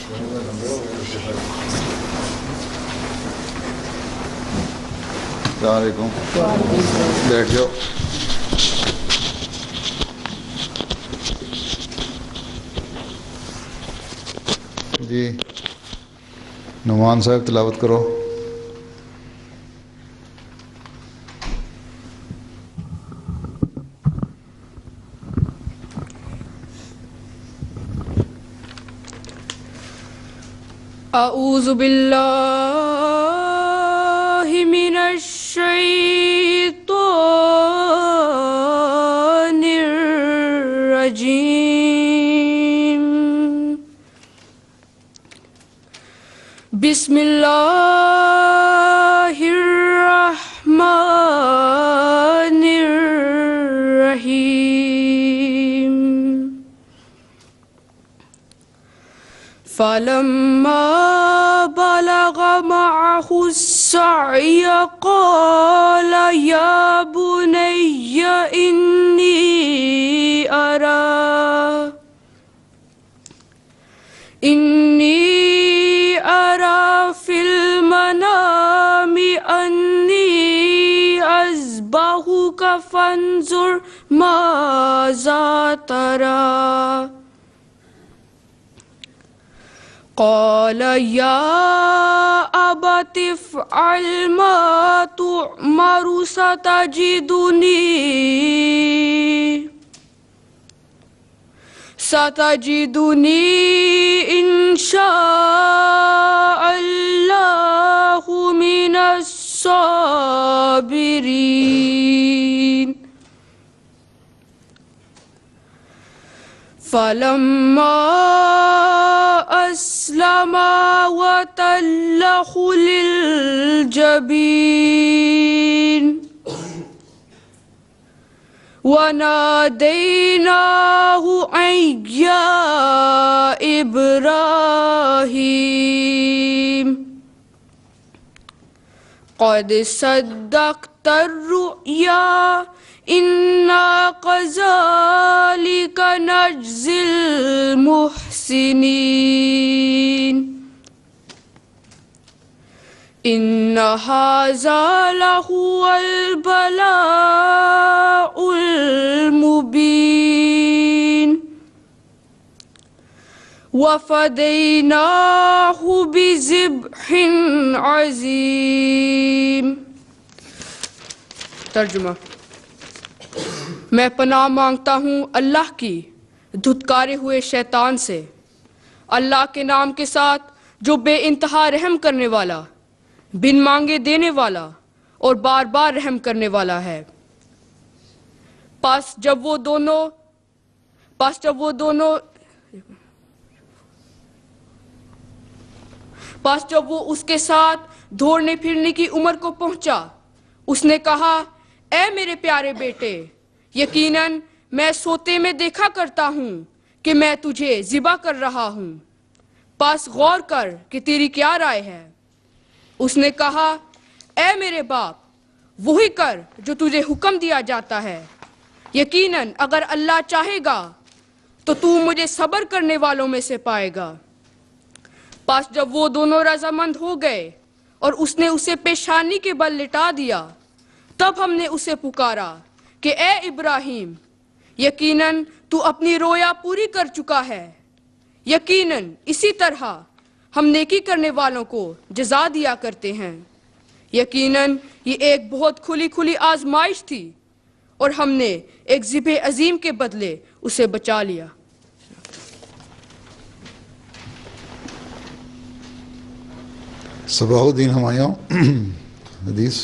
السلام علیکم، بیٹھ جاؤ. جی نعمان صاحب تلاوت کرو. اعوذ باللہ من الشیطان الرجیم. بسم اللہ الرحمن الرحیم. فلما بلغ معه السعي قال يا بني إني أرى في المنام أني أذبحك فانظر ماذا ترى. قال يا أبت افعل ما تؤمر ستجدني إن شاء الله من الصابرين. فلما أسلما وتله للجبين وناديناه أن يا إبراهيم قد صدقت الرؤيا إنا كذلك نجزي المحسنين. إن هذا لهو البلاء المبين. وفديناه بذبح عظيم. ترجمہ: میں پناہ مانگتا ہوں اللہ کی دھتکارے ہوئے شیطان سے، اللہ کے نام کے ساتھ جو بے انتہا رحم کرنے والا، بن مانگے دینے والا اور بار بار رحم کرنے والا ہے. پس جب وہ اس کے ساتھ دوڑنے پھرنے کی عمر کو پہنچا، اس نے کہا اے میرے پیارے بیٹے، یقیناً میں سوتے میں دیکھا کرتا ہوں کہ میں تجھے ذبح کر رہا ہوں، پس غور کر کہ تیری کیا رائے ہے. اس نے کہا اے میرے باپ، وہی کر جو تجھے حکم دیا جاتا ہے، یقیناً اگر اللہ چاہے گا تو تو مجھے صبر کرنے والوں میں سے پائے گا. پس جب وہ دونوں رضامند ہو گئے اور اس نے اسے پیشانی کے بل لٹا دیا، تب ہم نے اسے پکارا کہ اے ابراہیم، یقیناً تو اپنی رویا پوری کر چکا ہے، یقیناً اسی طرح ہم نیکی کرنے والوں کو جزا دیا کرتے ہیں. یقیناً یہ ایک بہت کھلی آزمائش تھی اور ہم نے ایک ذبح عظیم کے بدلے اسے بچا لیا. صباح الدین ہمایوں حدیث.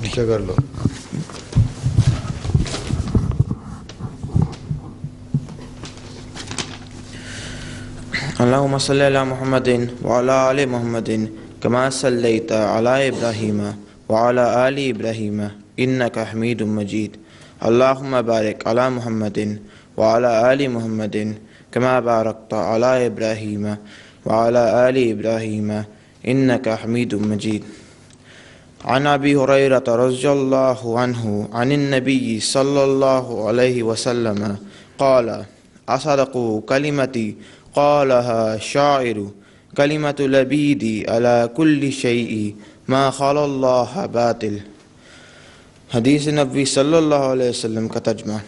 نیچے کر لو. اللہم صلی علی محمد وعلی آل محمد کما صلیت علی ابراہیم وعلی آل ابراہیم انک حمید مجید. اللہم بارک علی محمد وعلی آل محمد کما بارکت علی ابراہیم وعلی آل ابراہیم انک حمید مجید. عن ابی ہریرہ رضی اللہ عنہ عن النبی صلی اللہ علیہ وسلم قال اصدق کلمتی قالها شاعر کلمۃ العبید علی کل شیء ما خلا اللہ باطل۔ حدیث نبوی صلی اللہ علیہ وسلم کا ترجمہ۔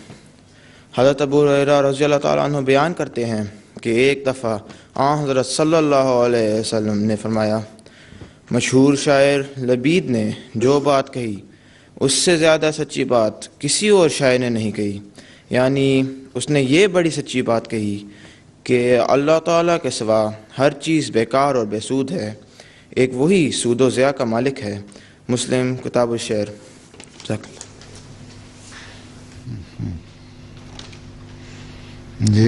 حضرت ابو ہریرہ رضی اللہ تعالیٰ عنہ بیان کرتے ہیں کہ ایک دفعہ آن حضرت صلی اللہ علیہ وسلم نے فرمایا، مشہور شاعر لبید نے جو بات کہی اس سے زیادہ سچی بات کسی اور شاعر نے نہیں کہی، یعنی اس نے یہ بڑی سچی بات کہی کہ اللہ تعالیٰ کے سوا ہر چیز بیکار اور بے سود ہے، ایک وہی سود و ضیاع کا مالک ہے۔ مسلم کتاب الشعر۔ جزاک اللہ۔ جی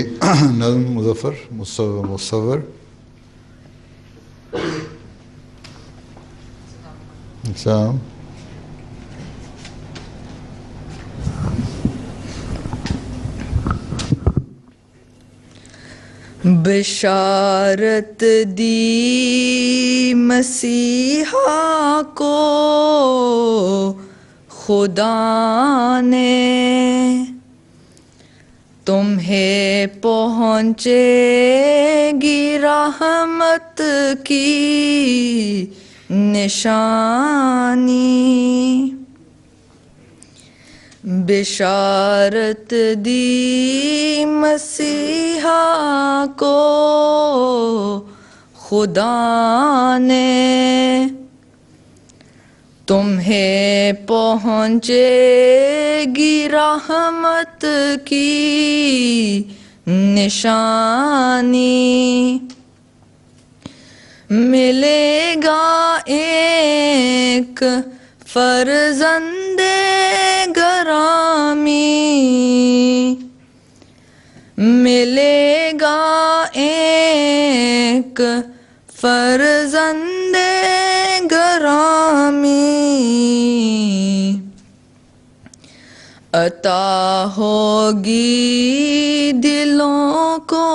نظم مظفر مصور۔ السلام۔ بشارت دی مسیحا کو خدا نے، تمہیں پہنچے گی رحمت کی نشانی۔ بشارت دی مسیحا کو خدا نے، تمہیں پہنچے گی رحمت کی نشانی۔ ملے گا ایک فرزند گرامی، ملے گا ایک فرزند گرامی، عطا ہوگی دلوں کو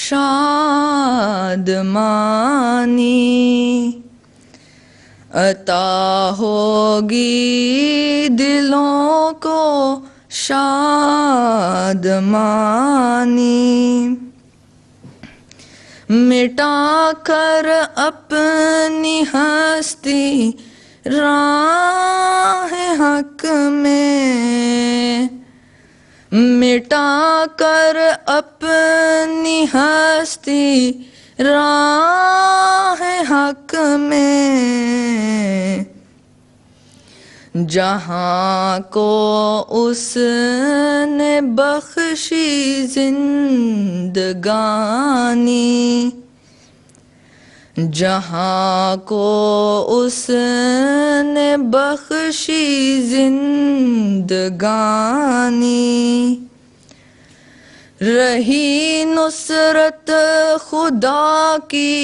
شادمانی، عطا ہوگی دلوں کو شادمانی۔ مٹا کر اپنی ہستی راہ حق میں، مٹا کر اپنی ہستی راہ حق میں، جہاں کو اس نے بخشی زندگانی، جہاں کو اس نے بخشی زندگانی۔ رہی نصرت خدا کی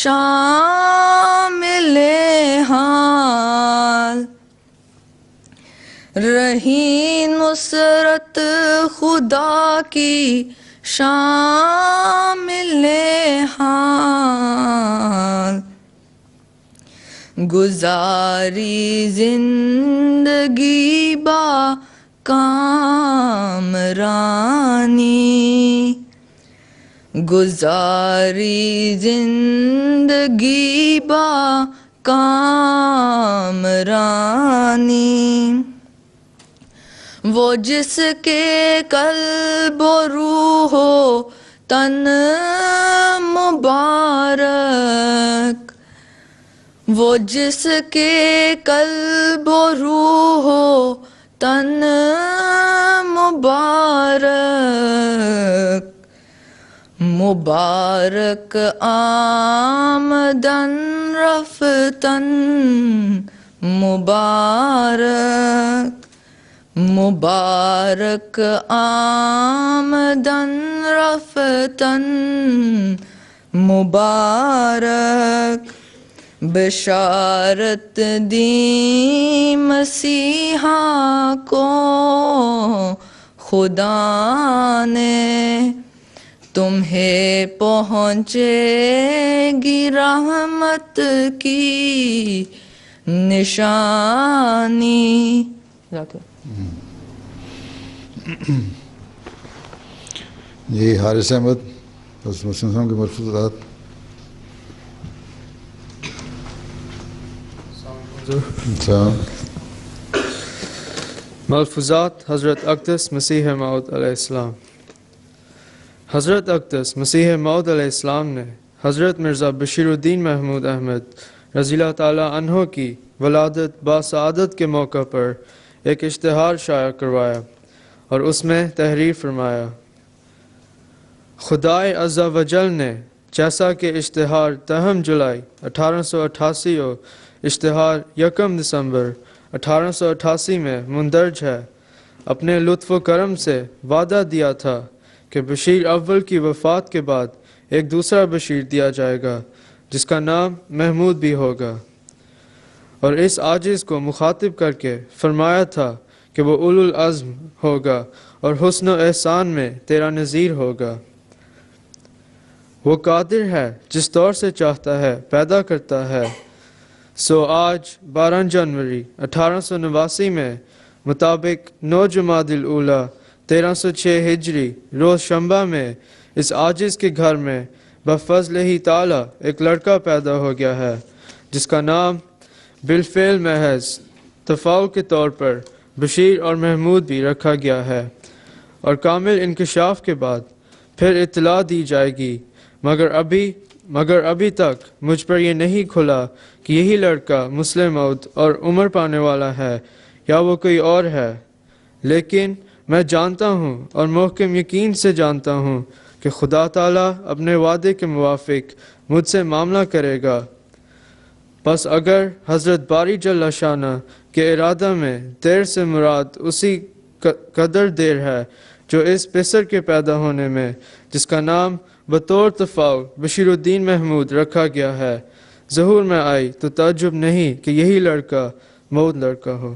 شامل حال، رہی نصرت خدا کی شامل حال۔ گزاری زندگی با کامرانی، گزاری زندگی با کامرانی۔ وہ جس کے قلب و روح و تن مبارک، وہ جس کے قلب و روح و تن مبارک، مبارک آمدن رفتن مبارک، مبارک آمدن رفتن مبارک۔ بشارت دی مسیحا کو خدا نے، تمہیں پہنچے گی رحمت کی نشانی. جی حارث احمد بس مسلم صاحب کے ملفوظات. ملفوظات حضرت اقدس مسیح موعود علیہ السلام. حضرت اقدس مسیح موعود علیہ السلام نے حضرت مرزا بشیر الدین محمود احمد رضی اللہ تعالیٰ عنہ کی ولادت باسعادت کے موقع پر ایک اشتہار شائع کروایا اور اس میں تحریر فرمایا: خدائے عز و جل نے جیسا کہ اشتہار 10 جولائی 1888 اور اشتہار 1 دسمبر 1888 میں مندرج ہے، اپنے لطف و کرم سے وعدہ دیا تھا کہ بشیر اول کی وفات کے بعد ایک دوسرا بشیر دیا جائے گا جس کا نام محمود بھی ہوگا، اور اس عاجز کو مخاطب کر کے فرمایا تھا کہ وہ اولو العزم ہوگا اور حسن و احسان میں تیرا نظیر ہوگا. وہ قادر ہے جس طور سے چاہتا ہے پیدا کرتا ہے. سو آج 12 جنوری 1889 میں مطابق 9 جمادی الاولیٰ 1306 ہجری روز شنبہ میں اس عاجز کے گھر میں بفضل ہی تعالی ایک لڑکا پیدا ہو گیا ہے جس کا نام بالفعل محض تفاعل کے طور پر بشیر اور محمود بھی رکھا گیا ہے، اور کامل انکشاف کے بعد پھر اطلاع دی جائے گی، مگر ابھی تک مجھ پر یہ نہیں کھلا کہ یہی لڑکا مسلم موعود اور عمر پانے والا ہے یا وہ کوئی اور ہے، لیکن میں جانتا ہوں اور محکم یقین سے جانتا ہوں کہ خدا تعالیٰ اپنے وعدے کے موافق مجھ سے معاملہ کرے گا. پس اگر حضرت باری جل شانہ کے ارادہ میں دیر سے مراد اسی قدر دیر ہے جو اس پسر کے پیدا ہونے میں جس کا نام بطور تفاعل بشیر الدین محمود رکھا گیا ہے ظہور میں آئی، تو تعجب نہیں کہ یہی لڑکا موعود لڑکا ہو.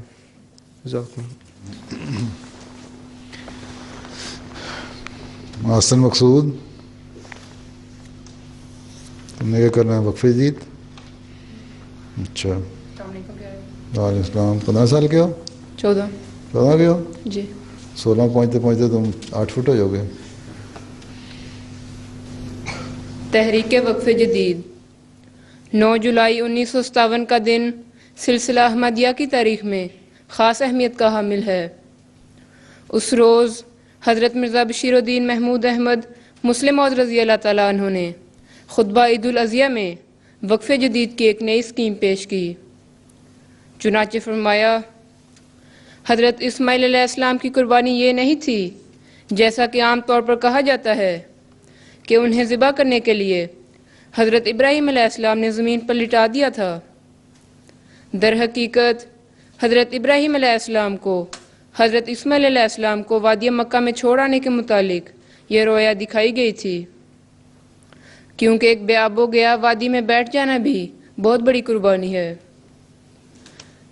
محسن مقصود تم نے کیا کرنا ہے؟ وقف جدید. اچھا وعلیکم السلام. 15 سال کے ہو؟ 14 کے ہو؟ جی. 16 پہنچتے پہنچتے تم 8 فٹ ہو جاؤ گے. تحریک وقف جدید 9 جولائی 1957 کا دن سلسلہ احمدیہ کی تاریخ میں خاص اہمیت کا حامل ہے. اس روز حضرت مرزا بشیر الدین محمود احمد مسلم موعود رضی اللہ تعالیٰ عنہ نے خطبہ عید الاضحیٰ میں وقف جدید کی ایک نئی اسکیم پیش کی. چنانچہ فرمایا: حضرت اسماعیل علیہ السلام کی قربانی یہ نہیں تھی جیسا کہ عام طور پر کہا جاتا ہے کہ انہیں ذبح کرنے کے لیے حضرت ابراہیم علیہ السلام نے زمین پر لٹا دیا تھا. در حقیقت حضرت ابراہیم علیہ السلام کو حضرت اسماعیل علیہ السلام کو وادی مکہ میں چھوڑ آنے کے متعلق یہ رویا دکھائی گئی تھی، کیونکہ ایک بے آب و گیا وادی میں بیٹھ جانا بھی بہت بڑی قربانی ہے.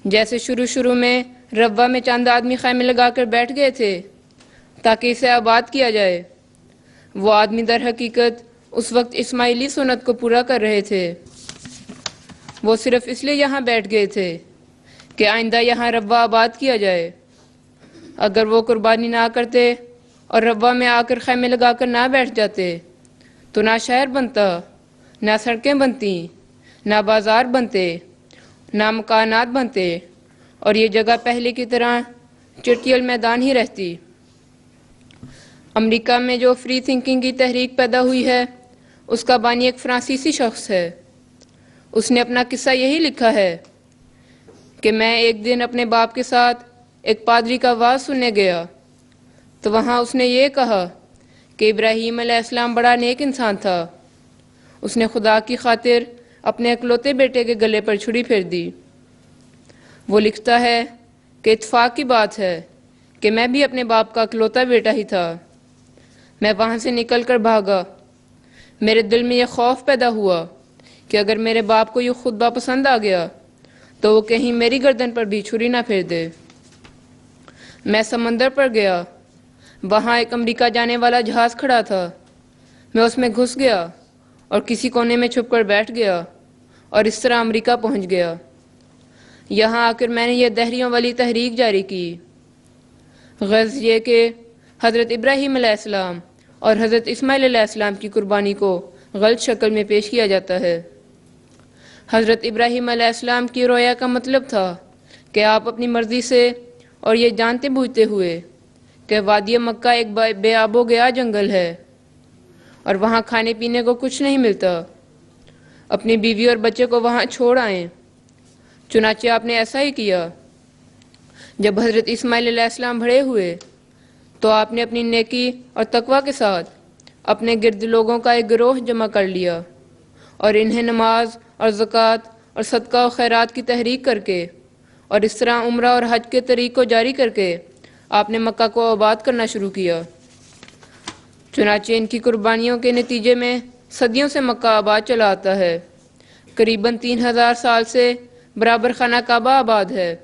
جیسے شروع میں ربوہ میں چند آدمی خیمے لگا کر بیٹھ گئے تھے تاکہ اسے آباد کیا جائے، وہ آدمی در حقیقت اس وقت اسماعیلی سنت کو پورا کر رہے تھے. وہ صرف اس لیے یہاں بیٹھ گئے تھے کہ آئندہ یہاں ربوہ آباد کیا جائے. اگر وہ قربانی نہ کرتے اور ربوہ میں آ کر خیمے لگا کر نہ بیٹھ جاتے تو نہ شہر بنتا، نہ سڑکیں بنتی، نہ بازار بنتے، نہ مکانات بنتے، اور یہ جگہ پہلے کی طرح چٹیل میدان ہی رہتی. امریکہ میں جو فری تھنکنگ کی تحریک پیدا ہوئی ہے اس کا بانی ایک فرانسیسی شخص ہے. اس نے اپنا قصہ یہی لکھا ہے کہ میں ایک دن اپنے باپ کے ساتھ ایک پادری کا وعظ سننے گیا تو وہاں اس نے یہ کہا کہ ابراہیم علیہ السلام بڑا نیک انسان تھا. اس نے خدا کی خاطر اپنے اکلوتے بیٹے کے گلے پر چھری پھیر دی. وہ لکھتا ہے کہ اتفاق کی بات ہے کہ میں بھی اپنے باپ کا اکلوتا بیٹا ہی تھا. میں وہاں سے نکل کر بھاگا. میرے دل میں یہ خوف پیدا ہوا کہ اگر میرے باپ کو یہ خطبہ پسند آ گیا تو وہ کہیں میری گردن پر بھی چھری نہ پھیر دے. میں سمندر پر گیا. وہاں ایک امریکہ جانے والا جہاز کھڑا تھا. میں اس میں گھس گیا اور کسی کونے میں چھپ کر بیٹھ گیا اور اس طرح امریکہ پہنچ گیا. یہاں آ کر میں نے یہ دہریوں والی تحریک جاری کی۔ غرض یہ کہ حضرت ابراہیم علیہ السلام اور حضرت اسماعیل علیہ السلام کی قربانی کو غلط شکل میں پیش کیا جاتا ہے۔ حضرت ابراہیم علیہ السلام کی رویا کا مطلب تھا کہ آپ اپنی مرضی سے اور یہ جانتے بوجھتے ہوئے کہ وادی مکہ ایک بے آب و گیا جنگل ہے اور وہاں کھانے پینے کو کچھ نہیں ملتا، اپنی بیوی اور بچے کو وہاں چھوڑ آئیں۔ چنانچہ آپ نے ایسا ہی کیا۔ جب حضرت اسماعیل علیہ السلام بڑے ہوئے تو آپ نے اپنی نیکی اور تقوی کے ساتھ اپنے گرد لوگوں کا ایک گروہ جمع کر لیا اور انہیں نماز اور زکوٰۃ اور صدقہ و خیرات کی تحریک کر کے اور اس طرح عمرہ اور حج کے طریق کو جاری کر کے آپ نے مکہ کو آباد کرنا شروع کیا۔ چنانچہ ان کی قربانیوں کے نتیجے میں صدیوں سے مکہ آباد چلا آتا ہے۔ قریباً 3000 سال سے برابر خانہ کعبہ آباد ہے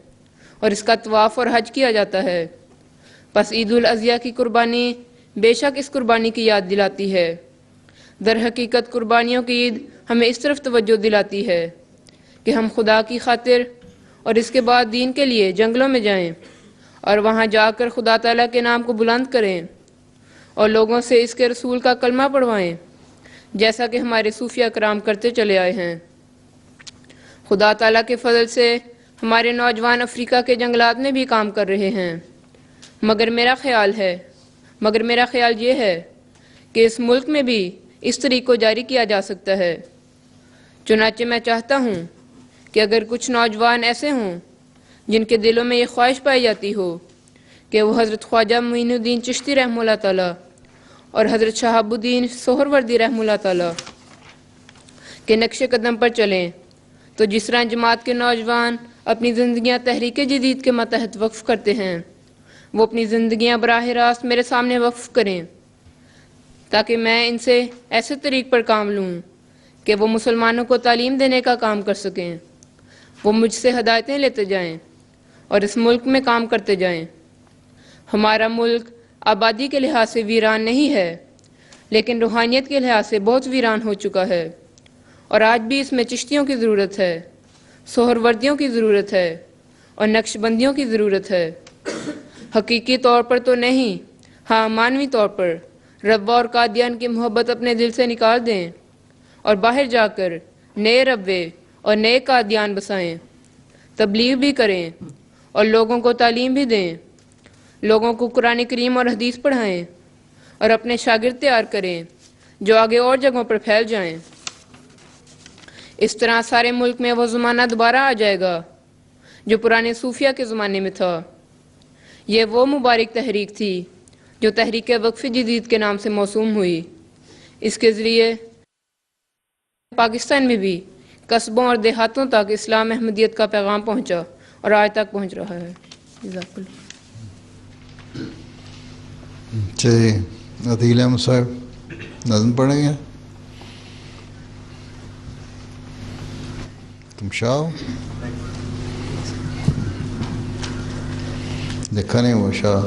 اور اس کا طواف اور حج کیا جاتا ہے۔ پس عید الاضحیٰ کی قربانی بے شک اس قربانی کی یاد دلاتی ہے۔ در حقیقت قربانیوں کی عید ہمیں اس طرف توجہ دلاتی ہے کہ ہم خدا کی خاطر اور اس کے بعد دین کے لیے جنگلوں میں جائیں اور وہاں جا کر خدا تعالیٰ کے نام کو بلند کریں اور لوگوں سے اس کے رسول کا کلمہ پڑھوائیں، جیسا کہ ہمارے صوفیہ کرام کرتے چلے آئے ہیں۔ خدا تعالیٰ کے فضل سے ہمارے نوجوان افریقہ کے جنگلات میں بھی کام کر رہے ہیں، مگر میرا خیال یہ ہے کہ اس ملک میں بھی اس طریق کو جاری کیا جا سکتا ہے۔ چنانچہ میں چاہتا ہوں کہ اگر کچھ نوجوان ایسے ہوں جن کے دلوں میں یہ خواہش پائی جاتی ہو کہ وہ حضرت خواجہ معین الدین چشتی رحمہ اللہ تعالیٰ اور حضرت شہاب الدین سہروردی رحمہ اللہ تعالیٰ کے نقش قدم پر چلیں، تو جس طرح جماعت کے نوجوان اپنی زندگیاں تحریک جدید کے ماتحت وقف کرتے ہیں، وہ اپنی زندگیاں براہ راست میرے سامنے وقف کریں تاکہ میں ان سے ایسے طریق پر کام لوں کہ وہ مسلمانوں کو تعلیم دینے کا کام کر سکیں۔ وہ مجھ سے ہدایتیں لیتے جائیں اور اس ملک میں کام کرتے جائیں۔ ہمارا ملک آبادی کے لحاظ سے ویران نہیں ہے، لیکن روحانیت کے لحاظ سے بہت ویران ہو چکا ہے، اور آج بھی اس میں چشتیوں کی ضرورت ہے، سہروردیوں کی ضرورت ہے اور نقش بندیوں کی ضرورت ہے۔ حقیقی طور پر تو نہیں، ہاں معنوی طور پر ربوہ اور قادیان کی محبت اپنے دل سے نکال دیں اور باہر جا کر نئے ربوے اور نئے قادیان بسائیں، تبلیغ بھی کریں اور لوگوں کو تعلیم بھی دیں، لوگوں کو قرآن کریم اور حدیث پڑھائیں اور اپنے شاگرد تیار کریں جو آگے اور جگہوں پر پھیل جائیں۔ اس طرح سارے ملک میں وہ زمانہ دوبارہ آ جائے گا جو پرانے صوفیہ کے زمانے میں تھا۔ یہ وہ مبارک تحریک تھی جو تحریک وقف جدید کے نام سے موسوم ہوئی۔ اس کے ذریعے پاکستان میں بھی قصبوں اور دیہاتوں تک اسلام احمدیت کا پیغام پہنچا اور آج تک پہنچ رہا ہے۔ جزاک اللہ۔ جی عدیل احمد صاحب نظم پڑھیں گے؟ تم شاہ ہو؟ لکھا نہیں ہوا شاہ،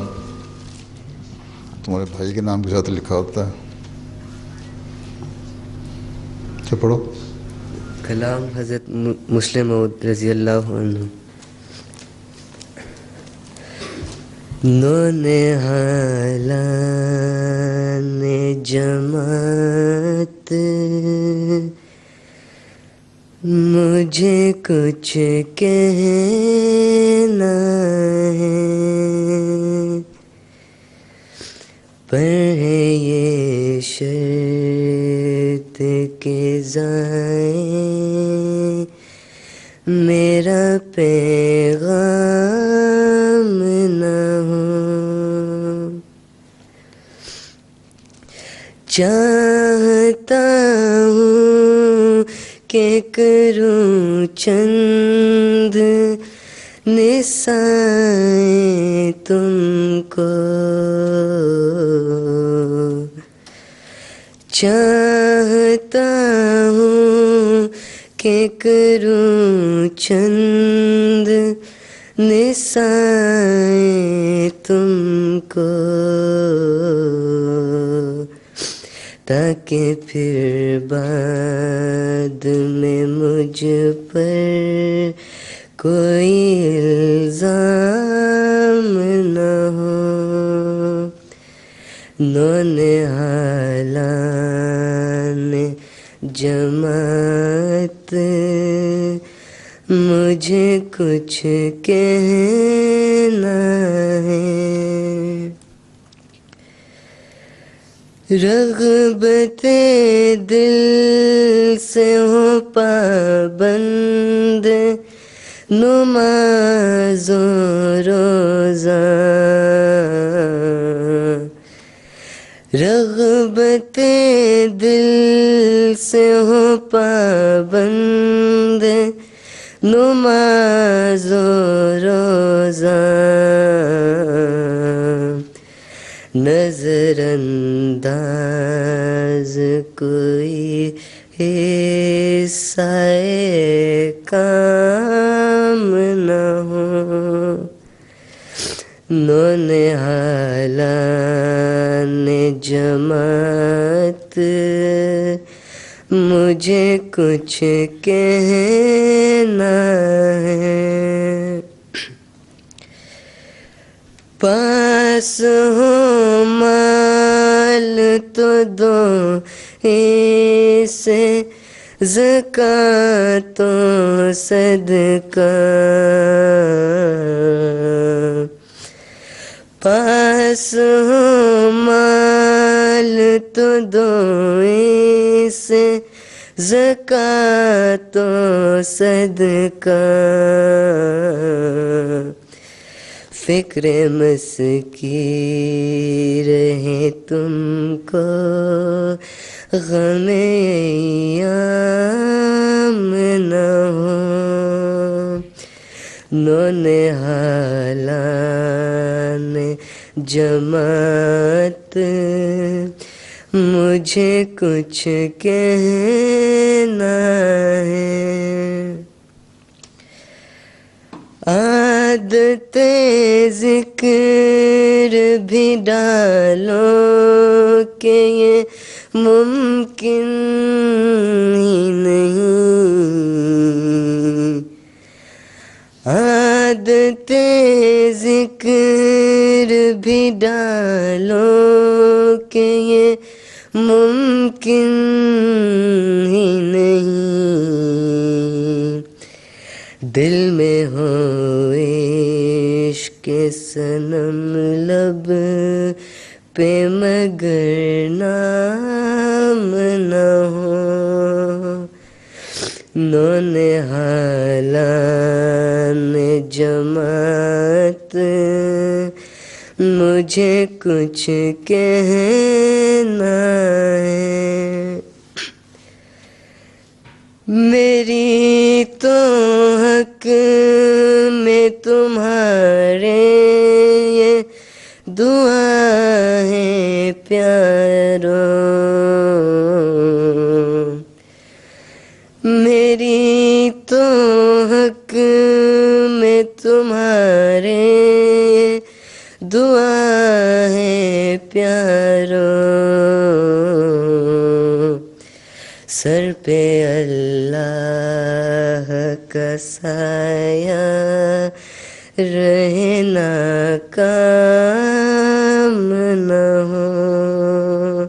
تمہارے بھائی کے نام کے ساتھ لکھا ہوتا ہے۔ کیا پڑھو؟ کلام حضرت مسلم موعود رضی اللہ عنہ۔ نونہالان جماعت مجھے کچھ کہنا ہے، پر ہے یہ شرط کہ ضائع میرا پیغام نہ ہو۔ چاہتا ہوں کہ کروں چند نثاریں تم کو، چاہتا ہوں کہ کروں چند نثاریں تم کو، تاکہ پھر بعد میں مجھ پر کوئی الزام نہ ہو، نونہالان جماعت مجھے کچھ کہنا ہے، رغبت دل سے ہو پابند نماز و روزہ، رغبت دل سے ہو پابند نماز و روزہ، نظر انداز کوئی حصہ کام نہ ہو، نونہالان جماعت مجھے کچھ کہنا ہے، پاس ہو مال تو دو اسے زکوٰۃ و صدقہ، پاس ہو مال تو دو اسے زکوٰۃ و صدقہ، فکر مسکی رہے تم کو غم ایام نہ ہو، نونہالان جماعت مجھے کچھ کہنا ہے، عادت ذکر بھی ڈالو کہ یہ ممکن ہی نہیں، عادت ذکر بھی ڈالو کہ یہ ممکن ہی نہیں، دل میں ہو عشق صنم لب پہ مگر نام نہ ہو، نونہالان جماعت مجھے کچھ کہنا ہے، میری تو حق میں تمہارے یہ دعا ہے پیارو، میری تو حق میں تمہارے دعا ہے پیارو، سر پہ اللہ کا سایہ رہنا کام نہ ہو،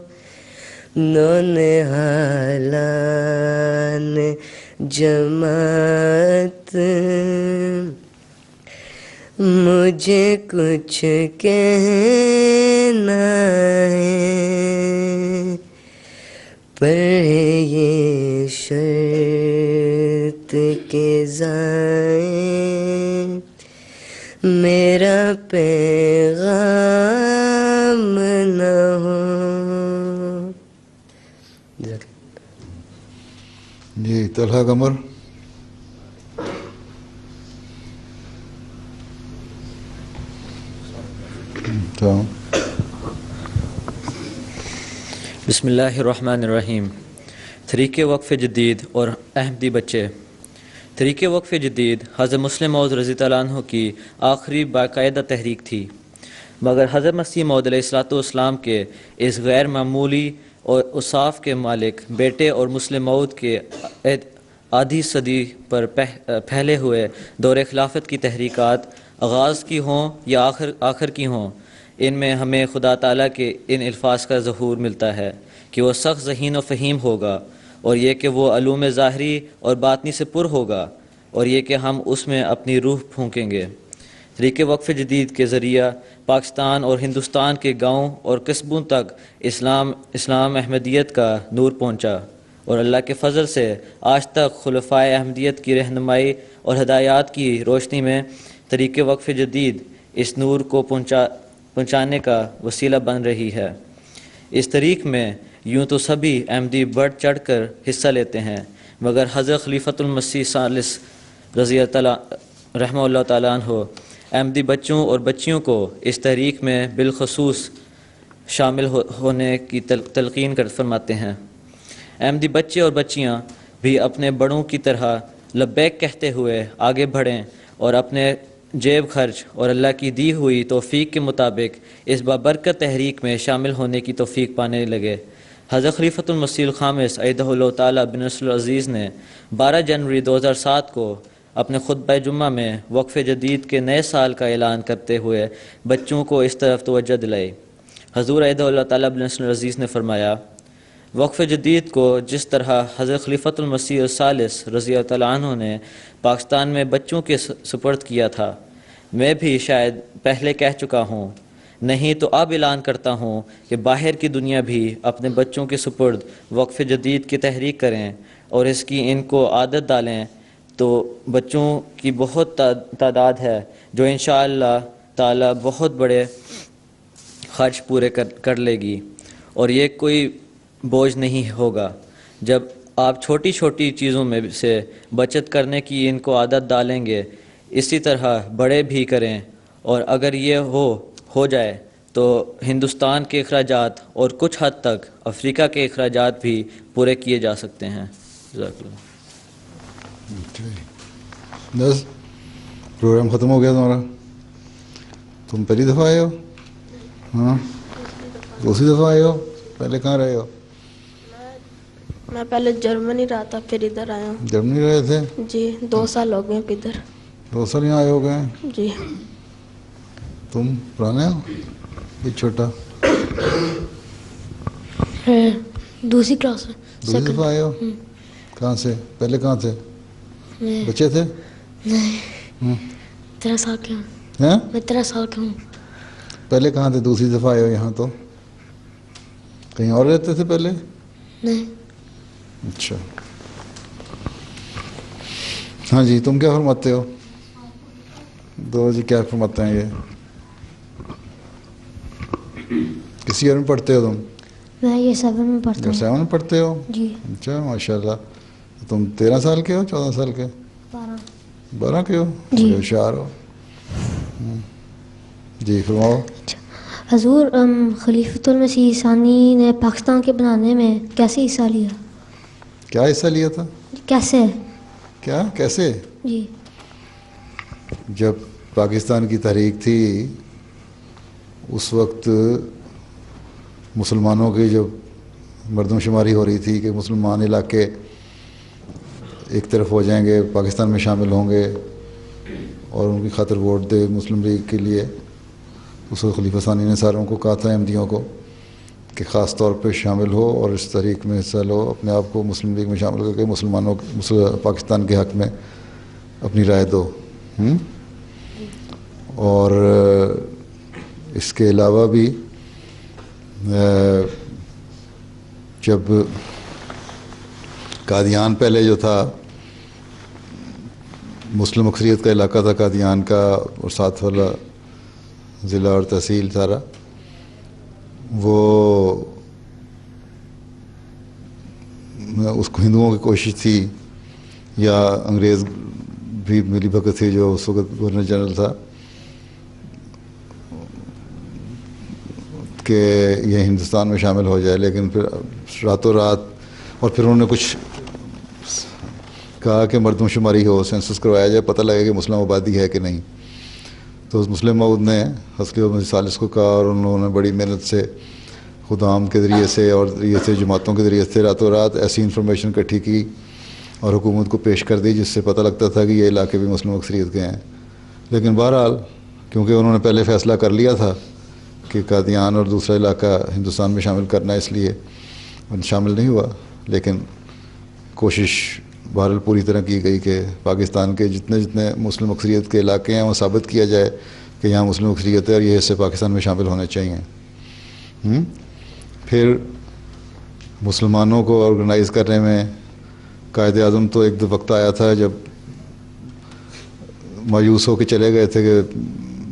نونہالان جماعت مجھے کچھ کہنا ہے، پر ہے یہ شرط کے زائیں میرا پیغام نہ ہو۔ جی طلحہ قمر۔ بسم اللہ الرحمن الرحیم۔ طریق وقف جدید اور احمدی بچے۔ طریق وقف جدید حضرت مسلم موعود رضی اللہ عنہ کی آخری باقاعدہ تحریک تھی، مگر حضرت مسیح موعود علیہ السلام کے اس غیر معمولی اور اوصاف کے مالک بیٹے اور مسلم موعود کے آدھی صدی پر پھیلے ہوئے دور خلافت کی تحریکات آغاز کی ہوں یا آخر کی ہوں، ان میں ہمیں خدا تعالیٰ کے ان الفاظ کا ظہور ملتا ہے کہ وہ سخت ذہین و فہیم ہوگا، اور یہ کہ وہ علوم ظاہری اور باطنی سے پر ہوگا، اور یہ کہ ہم اس میں اپنی روح پھونکیں گے۔ تحریک وقف جدید کے ذریعہ پاکستان اور ہندوستان کے گاؤں اور قصبوں تک اسلام احمدیت کا نور پہنچا، اور اللہ کے فضل سے آج تک خلفائے احمدیت کی رہنمائی اور ہدایات کی روشنی میں تحریک وقف جدید اس نور کو پہنچانے کا وسیلہ بن رہی ہے۔ اس تحریک میں یوں تو سبھی احمدی بڑھ چڑھ کر حصہ لیتے ہیں، مگر حضرت خلیفۃ المسیح ثالث رضی اللہ رحمہ اللہ تعالیٰ عنہ احمدی بچوں اور بچیوں کو اس تحریک میں بالخصوص شامل ہونے کی تلقین فرماتے ہیں۔ احمدی بچے اور بچیاں بھی اپنے بڑوں کی طرح لبیک کہتے ہوئے آگے بڑھیں اور اپنے جیب خرچ اور اللہ کی دی ہوئی توفیق کے مطابق اس بابرکت تحریک میں شامل ہونے کی توفیق پانے لگے۔ حضرت خلیفۃ المسیح الخامس ایدہ اللہ تعالیٰ بن نصر العزیز نے 12 جنوری 2007 کو اپنے خطبہ جمعہ میں وقف جدید کے نئے سال کا اعلان کرتے ہوئے بچوں کو اس طرف توجہ دلائی۔ حضور ایدہ اللہ تعالیٰ بن نصر العزیز نے فرمایا، وقف جدید کو جس طرح حضرت خلیفۃ المسیح الثالث رضی اللہ تعالیٰ عنہ نے پاکستان میں بچوں کے سپرد کیا تھا، میں بھی شاید پہلے کہہ چکا ہوں، نہیں تو اب اعلان کرتا ہوں کہ باہر کی دنیا بھی اپنے بچوں کے سپرد وقف جدید کی تحریک کریں اور اس کی ان کو عادت ڈالیں، تو بچوں کی بہت تعداد ہے جو انشاءاللہ تعالی بہت بڑے خرچ پورے کر لے گی، اور یہ کوئی بوجھ نہیں ہوگا جب آپ چھوٹی چھوٹی چیزوں میں سے بچت کرنے کی ان کو عادت ڈالیں گے، اسی طرح بڑے بھی کریں، اور اگر یہ ہو جائے تو ہندوستان کے اخراجات اور کچھ حد تک افریقہ کے اخراجات بھی پورے کیے جا سکتے ہیں۔ جزاک اللہ۔ بس پروگرام ختم ہو گیا تمہارا؟ تم پہلی دفعہ آئے ہو؟ ہاں، دوسری دفعہ آئے ہو؟ پہلے کہاں رہے ہو؟ میں پہلے جرمنی رہا تھا، پھر ادھر آیا ہوں۔ جرمنی رہے تھے؟ جی 2 سال ہو گئے ادھر۔ 2 سال یہاں آئے ہو گئے؟ جی۔ تم پرانے ہو؟ یہ چھوٹا؟ دوسری کلاس میں۔ دوسری دفعہ آئے ہو؟ کہاں سے؟ پہلے کہاں تھے؟ بچے تھے؟ نہیں 13 سال کے ہوں۔ میں 13 سال کا ہوں۔ پہلے کہاں تھے؟ دوسری دفعہ آئے ہو یہاں تو؟ کہیں اور رہتے تھے پہلے؟ نہیں۔ اچھا، ہاں جی، تم کیا فرماتے ہو؟ دو جی کیا فرماتے ہیں؟ یہ کسی اور میں پڑھتے ہو تم؟ میں یہ 7 میں پڑھتا ہوں۔ 7 میں پڑھتے ہو؟ جی۔ اچھا، ماشاء اللہ۔ تم 13 سال کے ہو 14 سال کے؟ 12 کے ہو؟ جی۔ ہوشیار ہو۔ جی فرماؤ۔ حضور خلیفۃ المسیح ثانی نے پاکستان کے بنانے میں کیسے حصہ لیا؟ کیا حصہ لیا تھا؟ کیسے؟ کیا کیسے؟ جی۔ جب پاکستان کی تحریک تھی اس وقت مسلمانوں کی جب مردم شماری ہو رہی تھی کہ مسلمان علاقے ایک طرف ہو جائیں گے، پاکستان میں شامل ہوں گے اور ان کی خاطر ووٹ دے مسلم لیگ کے لیے، اس وقت خلیفہ ثانی نے ساروں کو کہا تھا احمدیوں کو کہ خاص طور پہ شامل ہو اور اس تحریک میں حصہ لو، اپنے آپ کو مسلم لیگ میں شامل کر کے مسلمانوں پاکستان کے حق میں اپنی رائے دو۔ اور اس کے علاوہ بھی جب قادیان پہلے جو تھا مسلم اکثریت کا علاقہ تھا قادیان کا، اور ساتھ والا ضلع اور تحصیل سارا، وہ اس کو ہندوؤں کی کوشش تھی یا انگریز بھی ملی بھگت تھی جو اس وقت گورنر جنرل تھا کہ یہ ہندوستان میں شامل ہو جائے، لیکن پھر راتوں رات، اور پھر انہوں نے کچھ کہا کہ مردم شماری ہو، سینسس کروایا جائے، پتہ لگے کہ مسلم آبادی ہے کہ نہیں۔ تو اس مسلم موعود نے حضرت مسیح ثالث کو کہا، اور انہوں نے بڑی محنت سے خدام کے ذریعے سے اور یہ سے جماعتوں کے ذریعے سے راتوں رات ایسی انفارمیشن اکٹھی کی اور حکومت کو پیش کر دی، جس سے پتہ لگتا تھا کہ یہ علاقے بھی مسلم اکثریت کے ہیں. لیکن بہرحال کیونکہ انہوں نے پہلے فیصلہ کر لیا تھا کہ قادیان اور دوسرا علاقہ ہندوستان میں شامل کرنا، اس لیے شامل نہیں ہوا. لیکن کوشش بہرحال پوری طرح کی گئی کہ پاکستان کے جتنے مسلم اکثریت کے علاقے ہیں وہ ثابت کیا جائے کہ یہاں مسلم اکثریت ہے اور یہ حصے پاکستان میں شامل ہونے چاہیے. پھر مسلمانوں کو آرگنائز کرنے میں قائد اعظم تو ایک وقت آیا تھا جب مایوس ہو کے چلے گئے تھے کہ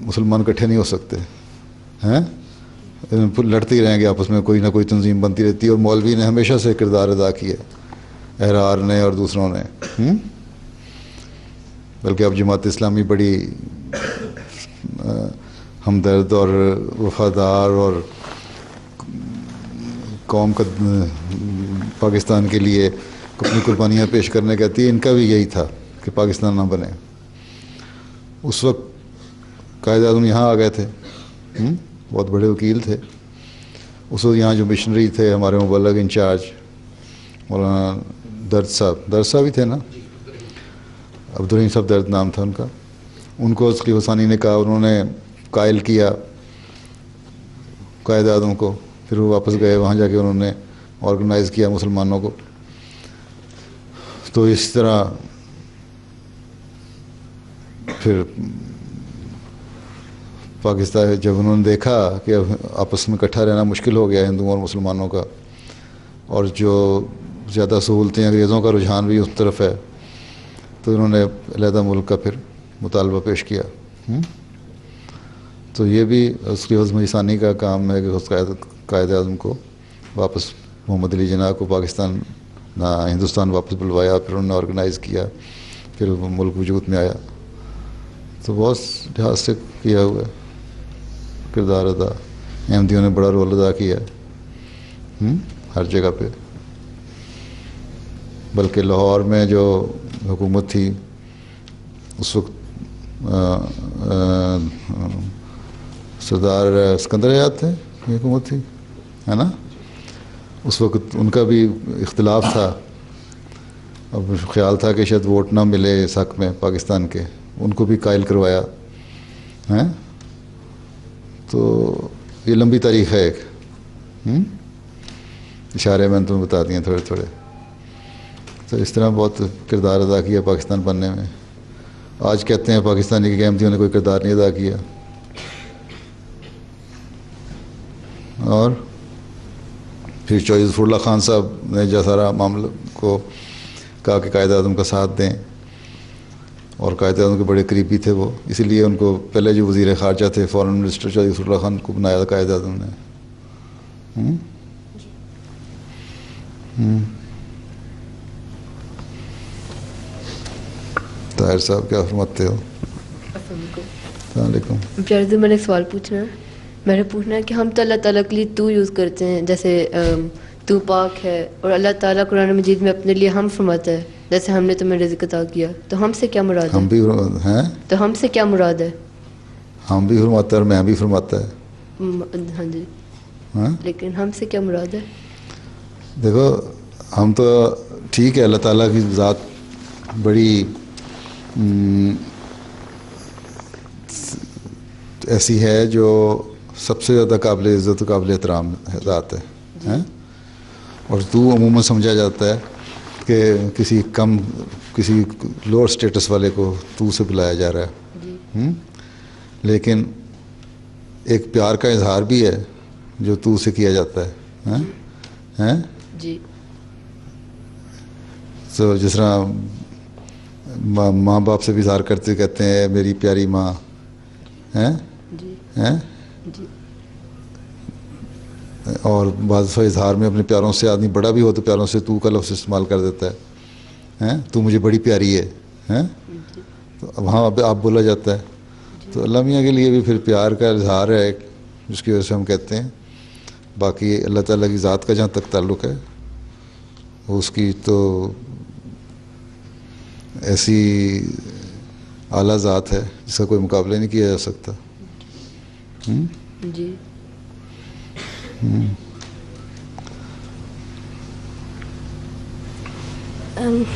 مسلمان اکٹھے نہیں ہو سکتے ہیں، لڑتے ہی رہیں گے آپس میں، کوئی نہ کوئی تنظیم بنتی رہتی ہے. اور مولوی نے ہمیشہ سے کردار ادا کیا، احرار نے اور دوسروں نے. بلکہ اب جماعت اسلامی بڑی ہمدرد اور وفادار اور قوم کا پاکستان کے لیے اپنی قربانیاں پیش کرنے کہتی ہے. ان کا بھی یہی تھا کہ پاکستان نہ بنے. اس وقت قائد اعظم یہاں آ گئے تھے، بہت بڑے وکیل تھے. اس وقت یہاں جو مشنری تھے ہمارے مبلغ انچارج مولانا درد صاحب ہی تھے نا، عبدالرحیم صاحب درد نام تھا ان کا. ان کو خلیفہ ثانی نے کہا، انہوں نے قائل کیا قائد اعظم کو. پھر وہ واپس گئے، وہاں جا کے انہوں نے آرگنائز کیا مسلمانوں کو. تو اس طرح پھر پاکستان جب انہوں نے دیکھا کہ آپس میں اکٹھا رہنا مشکل ہو گیا ہندوؤں اور مسلمانوں کا، اور جو زیادہ سہولتیں انگریزوں کا رجحان بھی اس طرف ہے، تو انہوں نے علیحدہ ملک کا پھر مطالبہ پیش کیا. تو یہ بھی اس کی عظم ثانی کا کام ہے کہ اس قائد اعظم کو واپس محمد علی جناح کو پاکستان نہ ہندوستان واپس بلوایا. پھر انہوں نے آرگنائز کیا، پھر وہ ملک وجود میں آیا. تو بہت لحاظ سے کیا ہوا ہے کردار ادا. احمدیوں نے بڑا رول ادا کیا ہے ہر جگہ پہ. بلکہ لاہور میں جو حکومت تھی اس وقت سردار سکندر آزاد تھے، یہ حکومت تھی ہے نا. اس وقت ان کا بھی اختلاف تھا. اب خیال تھا کہ شاید ووٹ نہ ملے اس حق میں پاکستان کے، ان کو بھی قائل کروایا ہیں. تو یہ لمبی تاریخ ہے ایک، اشارے میں تمہیں بتا دیے تھوڑے تھوڑے. تو اس طرح بہت کردار ادا کیا پاکستان بننے میں. آج کہتے ہیں پاکستانی کے احمدیوں نے کوئی کردار نہیں ادا کیا. اور پھر چوہدری ظفر اللہ خان صاحب نے جو سارا معاملہ کو کہا کہ قائد اعظم کا ساتھ دیں، اور قائد اعظم کے بڑے قریبی تھے وہ، اسی لیے ان کو پہلے جو وزیر خارجہ تھے فارن منسٹر چوہدری ظفر اللہ خان کو بنایا تھا قائد اعظم نے. طاہر صاحب کیا فرماتے ہو؟ السلام علیکم. پیارے، میں نے ایک سوال پوچھنا ہے. میں نے پوچھنا ہے کہ ہم تو اللہ تعالیٰ کے لیے تو یوز کرتے ہیں، جیسے تو پاک ہے، اور اللہ تعالیٰ قرآن مجید میں اپنے لیے ہم فرماتا ہے، جیسے ہم نے تمہیں رزق عطا کیا. تو ہم سے کیا مراد ہے؟ ہم بھی ہیں. تو ہم سے کیا مراد ہے؟ ہم بھی فرماتا ہے اور میں بھی فرماتا ہے. ہاں جی، لیکن ہم سے کیا مراد ہے؟ دیکھو ہم تو ٹھیک ہے، اللہ تعالیٰ کی ذات بڑی ایسی ہے جو سب سے زیادہ قابل عزت و قابل احترام ذات ہے. اور تو عموماً سمجھا جاتا ہے کہ کسی لوور سٹیٹس والے کو تو سے بلایا جا رہا ہے. لیکن ایک پیار کا اظہار بھی ہے جو تو سے کیا جاتا ہے. جی. تو جس طرح ماں باپ سے بھی اظہار کرتے کہتے ہیں میری پیاری ماں ہیں. اور بعض دفعہ اظہار میں اپنے پیاروں سے آدمی بڑا بھی ہو تو پیاروں سے تو کا لفظ استعمال کر دیتا ہے. تو مجھے بڑی پیاری ہے. تو وہاں آپ بولا جاتا ہے. تو اللہ میاں کے لیے بھی پھر پیار کا اظہار ہے ایک، جس کی وجہ سے ہم کہتے ہیں. باقی اللہ تعالیٰ کی ذات کا جہاں تک تعلق ہے اس کی تو ایسی اعلیٰ ذات ہے جس کا کوئی مقابلہ نہیں کیا جا سکتا. جی.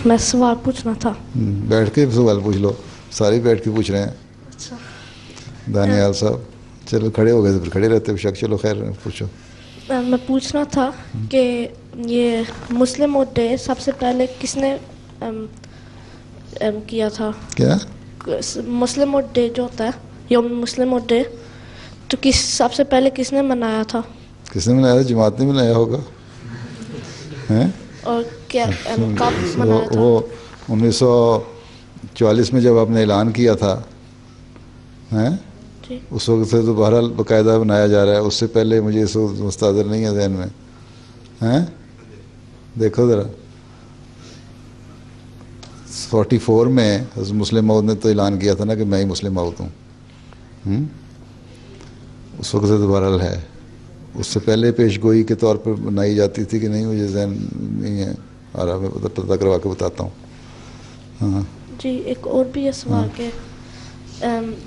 میں سوال پوچھنا تھا. بیٹھ کے سوال پوچھ لو, سارے بیٹھ کے پوچھ رہے ہیں. اچھا. دانیال صاحب چلو کھڑے ہو گئے تو پھر کھڑے رہتے ہو شک. چلو خیر پوچھو. میں پوچھنا تھا کہ یہ مسلم ڈے سب سے پہلے کس نے کیا تھا؟ کیا مسلم ڈے جو ہوتا ہے, یوم مسلم ڈے, تو سب سے پہلے کس نے منایا تھا؟ کس نے منایا تھا؟ جماعت نے منایا ہوگا. اور کیا کب منایا تھا؟ وہ 1944 میں جب آپ نے اعلان کیا تھا اس وقت سے تو بہرحال باقاعدہ بنایا جا رہا ہے. اس سے پہلے مجھے اس وقت مستحضر نہیں ہے ذہن میں. دیکھو ذرا 44 میں حضرت مسلم موعود نے تو اعلان کیا تھا نا کہ میں ہی مسلم موعود ہوں. اس وقت سے تو بہرحال ہے. اس سے پہلے پیش گوئی کے طور پر بنائی جاتی تھی کہ نہیں, مجھے ذہن نہیں ہے آ رہا, میں پتہ کروا کے بتاتا ہوں. ہاں جی ایک اور بھی یہ سوال کہ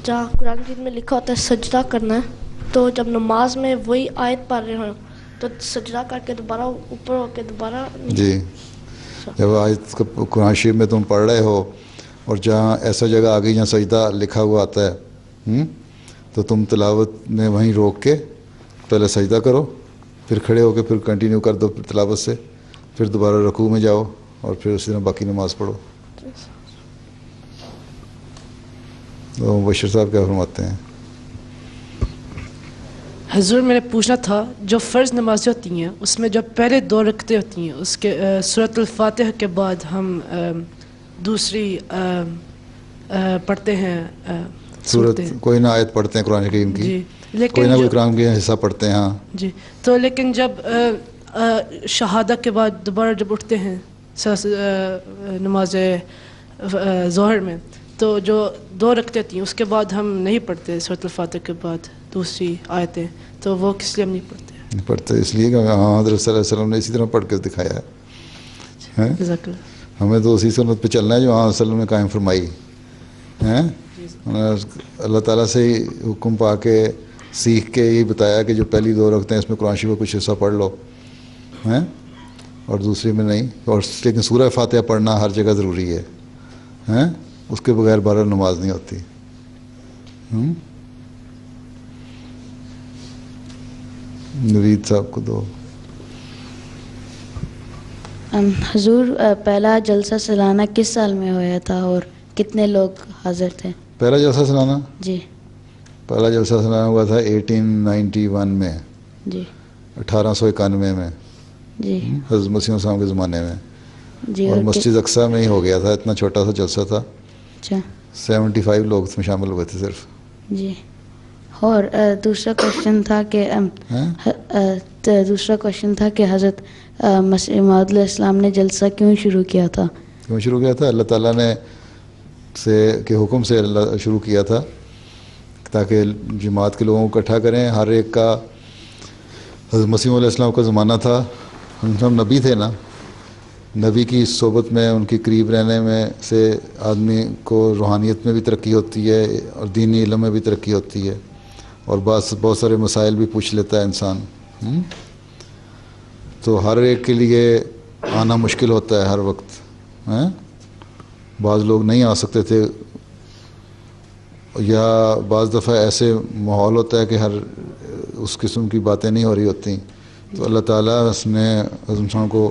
جہاں قرآن مجید میں لکھا ہوتا ہے سجدہ کرنا ہے, تو جب نماز میں وہی آیت پڑھ رہے ہوں تو سجدہ کر کے دوبارہ اوپر ہو کے دوبارہ. جی جب آیت قرآن شریف میں تم پڑھ رہے ہو اور جہاں ایسا جگہ آ گئی جہاں سجدہ لکھا ہوا آتا ہے تو تم تلاوت میں وہیں روک کے پہلے سجدہ کرو, پھر کھڑے ہو کے پھر کنٹینیو کر دو تلاوت سے, پھر دوبارہ رکوع میں جاؤ اور پھر اسی طرح باقی نماز پڑھو. تو بشیر صاحب کیا فرماتے ہیں؟ حضور میں نے پوچھنا تھا جو فرض نمازیں ہوتی ہیں اس میں جو پہلے 2 رکعتیں ہوتی ہیں اس کے سورۃ الفاتحہ کے بعد ہم دوسری پڑھتے ہیں سورت کوئی نہ آیت پڑھتے ہیں قرآن کریم کی. جی کوئی نہ کوئی قرآن کا حصہ پڑھتے ہیں. ہاں جی تو لیکن جب شہادہ کے بعد دوبارہ جب اٹھتے ہیں نماز ظہر میں تو جو 2 رکعتیں تھیں اس کے بعد ہم نہیں پڑھتے سورۃ الفاتحہ کے بعد دوسری آیتیں, تو وہ کس لیے ہم نہیں پڑھتے؟ نہیں پڑھتے اس لیے کہ ہاں حضرت صلی اللہ علیہ وسلم نے اسی طرح پڑھ کے دکھایا ہے. ہمیں تو اسی سنت پہ چلنا ہے جو ہاں وسلم نے قائم فرمائی ہے. اللہ تعالیٰ سے ہی حکم پا کے سیکھ کے یہی بتایا کہ جو پہلی 2 رکعتیں ہیں اس میں قرآن شریف کا کچھ حصہ پڑھ لو ہیں اور دوسری میں نہیں. اور لیکن سورہ فاتحہ پڑھنا ہر جگہ ضروری ہے ہیں, اس کے بغیر بہرحال نماز نہیں ہوتی. نوید صاحب کو دو. حضور پہلا جلسہ سالانہ کس سال میں ہوا تھا اور کتنے لوگ حاضر تھے؟ پہلا جلسہ سالانہ جی پہلا جلسہ سالانہ ہوا تھا 1891 میں جی 1891 میں جی حضرت مسیح السلام کے زمانے میں جی. اور مسجد اقصیٰ میں ہی ہو گیا تھا. اتنا چھوٹا سا جلسہ تھا. اچھا 75 لوگ اس میں شامل ہوئے تھے صرف. جی اور دوسرا کوشچن تھا کہ حضرت مسیح موعود علیہ السلام نے جلسہ کیوں شروع کیا تھا؟ اللہ تعالیٰ نے کے حکم سے اللہ شروع کیا تھا تاکہ جماعت کے لوگوں کو اکٹھا کریں. ہر ایک کا حضرت مسیح علیہ السلام کا زمانہ تھا, ہم نبی تھے نا, نبی کی صحبت میں ان کے قریب رہنے میں سے آدمی کو روحانیت میں بھی ترقی ہوتی ہے اور دینی علم میں بھی ترقی ہوتی ہے اور بہت سارے مسائل بھی پوچھ لیتا ہے انسان. تو ہر ایک کے لیے آنا مشکل ہوتا ہے ہر وقت. بعض لوگ نہیں آ سکتے تھے یا بعض دفعہ ایسے ماحول ہوتا ہے کہ ہر اس قسم کی باتیں نہیں ہو رہی ہوتی. تو اللہ تعالیٰ اس نے حضرت کو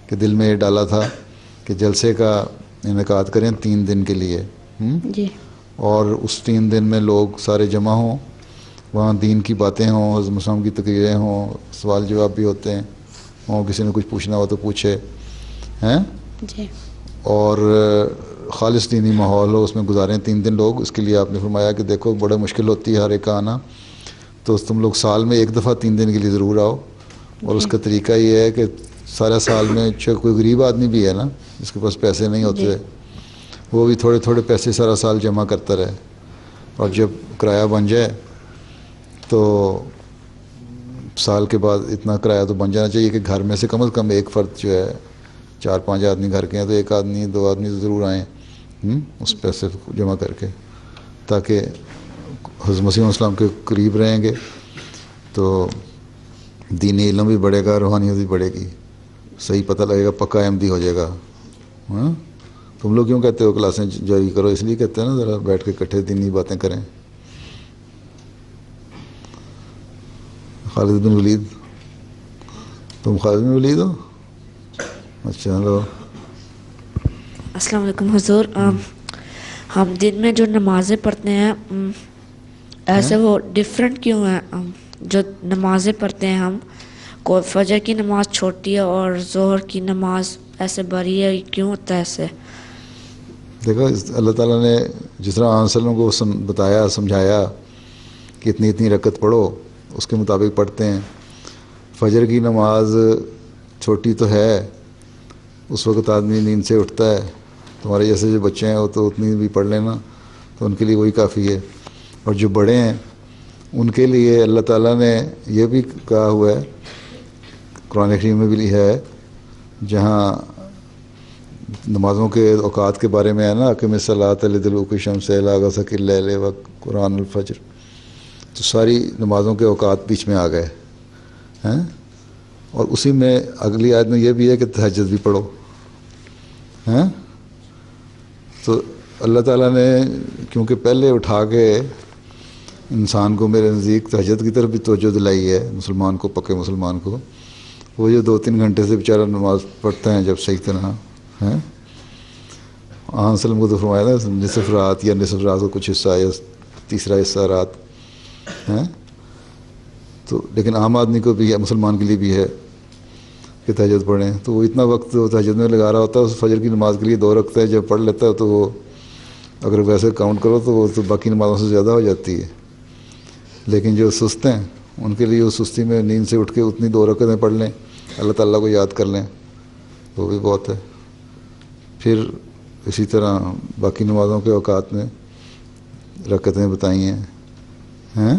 کے دل میں یہ ڈالا تھا کہ جلسے کا انعقاد کریں 3 دن کے لیے جی. اور اس 3 دن میں لوگ سارے جمع ہوں, وہاں دین کی باتیں ہوں, حضرت مسلم کی تقریریں ہوں, سوال جواب بھی ہوتے ہیں ہوں, کسی نے کچھ پوچھنا ہو تو پوچھے ہیں جی. اور خالص دینی ماحول ہو, اس میں گزاریں 3 دن لوگ. اس کے لیے آپ نے فرمایا کہ دیکھو بڑا مشکل ہوتی ہے ہر ایک کا آنا, تو تم لوگ سال میں 1 دفعہ 3 دن کے لیے ضرور آؤ. اور اس کا طریقہ یہ ہے کہ سارا سال میں کوئی غریب آدمی بھی ہے نا جس کے پاس پیسے نہیں ہوتے, وہ بھی تھوڑے تھوڑے پیسے سارا سال جمع کرتا رہے, اور جب کرایہ بن جائے تو سال کے بعد اتنا کرایہ تو بن جانا چاہیے کہ گھر میں سے کم از کم ایک فرد جو ہے, 4-5 آدمی گھر کے ہیں تو 1 آدمی 2 آدمی تو ضرور آئیں اس پیسے جمع کر کے, تاکہ حضرت مسیح علیہ السلام کے قریب رہیں گے تو دینی علم بھی بڑھے گا, روحانیت بھی بڑھے گی, صحیح پتہ لگے گا, پکا احمدی ہو جائے گا. ہاں تم لوگ کیوں کہتے ہو کلاسیں جاری کرو؟ اس لیے کہتے ہیں نا ذرا بیٹھ کے اکٹھے دینی باتیں کریں. خالد بن ولید، تم خالد بن ولید ہو؟ اچھا ہلو. السلام علیکم حضور. ہم دن میں جو نمازیں پڑھتے ہیں ایسے وہ ڈفرینٹ کیوں ہیں؟ جو نمازیں پڑھتے ہیں ہم، کوئی فجر کی نماز چھوٹی ہے اور ظہر کی نماز ایسے بڑی ہے، کیوں ہوتا ہے ایسے؟ دیکھو اللہ تعالیٰ نے جس طرح علیہ وسلم کو بتایا سمجھایا کہ اتنی اتنی رکعت پڑھو، اس کے مطابق پڑھتے ہیں. فجر کی نماز چھوٹی تو ہے، اس وقت آدمی نیند سے اٹھتا ہے. تمہارے جیسے جو بچے ہیں وہ تو اتنی بھی پڑھ لینا تو ان کے لیے وہی کافی ہے. اور جو بڑے ہیں ان کے لیے اللہ تعالیٰ نے یہ بھی کہا ہوا ہے، قرآن کریم میں بھی ہے، جہاں نمازوں کے اوقات کے بارے میں ہے نا کہ مثلاۃ لدلوک الشمس الی غسق اللیل و قرآن الفجر، تو ساری نمازوں کے اوقات بیچ میں آ گئے ہیں. اور اسی میں اگلی آیت میں یہ بھی ہے کہ تہجد بھی پڑھو ہیں. تو اللہ تعالیٰ نے کیونکہ پہلے اٹھا کے انسان کو میرے نزدیک تہجد کی طرف بھی توجہ دلائی ہے، مسلمان کو، پکے مسلمان کو. وہ جو 2-3 گھنٹے سے بیچارہ نماز پڑھتے ہیں جب صحیح طرح ہیں. آن وسلم کو تو فرمایا تھا نصف رات یا نصف رات کو کچھ حصہ یا تیسرا حصہ رات ہیں. تو لیکن عام آدمی کو بھی ہے، مسلمان کے لیے بھی ہے کہ تہجد پڑھیں. تو وہ اتنا وقت وہ تہجد میں لگا رہا ہوتا ہے، اس فجر کی نماز کے لیے 2 رکعتیں ہے، جب پڑھ لیتا ہے تو وہ اگر ویسے کاؤنٹ کرو تو وہ تو باقی نمازوں سے زیادہ ہو جاتی ہے. لیکن جو سست ہیں ان کے لیے اس سستی میں نیند سے اٹھ کے اتنی 2 رکعتیں پڑھ لیں، اللہ تعالیٰ کو یاد کر لیں، وہ بھی بہت ہے. پھر اسی طرح باقی نمازوں کے اوقات میں رکعتیں بتائی ہیں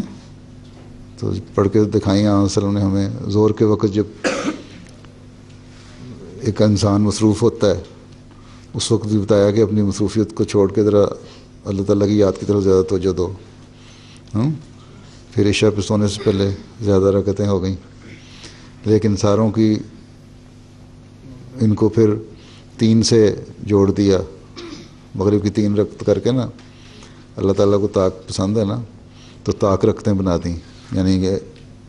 تو پڑھ کے دکھائی ہیں علیہ وسلم نے ہمیں. زور کے وقت جب ایک انسان مصروف ہوتا ہے اس وقت بھی بتایا کہ اپنی مصروفیت کو چھوڑ کے ذرا اللہ تعالیٰ کی یاد کی طرف زیادہ توجہ دو. پھر عشاء پہ سونے سے پہلے زیادہ رکعتیں ہو گئیں. لیکن ساروں کی ان کو پھر 3 سے جوڑ دیا، مغرب کی 3 رکعت کر کے نا. اللہ تعالیٰ کو طاق پسند ہے نا، تو طاق رکعتیں بنا دیں، یعنی کہ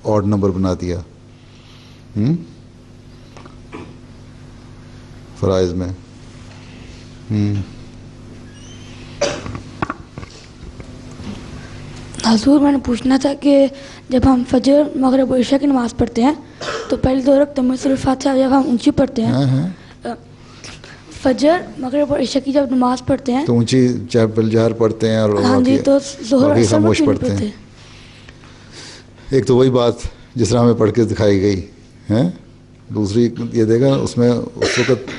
آڈ نمبر بنا دیا فرائض میں. حضور میں نے پوچھنا تھا کہ جب ہم فجر مغرب و عشاء کی نماز پڑھتے ہیں تو پہلی 2 رکعتیں میں صرف فاتحہ جب ہم اونچی پڑھتے ہیں، فجر مغرب اور عشاء کی جب نماز پڑھتے ہیں تو اونچی چاہے بلجہر پڑھتے ہیں اور ہاں جی، تو ظہر باقی اثر میں خاموش کیوں نہیں پڑھتے ہیں. ایک تو وہی بات جس طرح ہمیں پڑھ کے دکھائی گئی ہے. دوسری یہ دیکھا اس میں اس وقت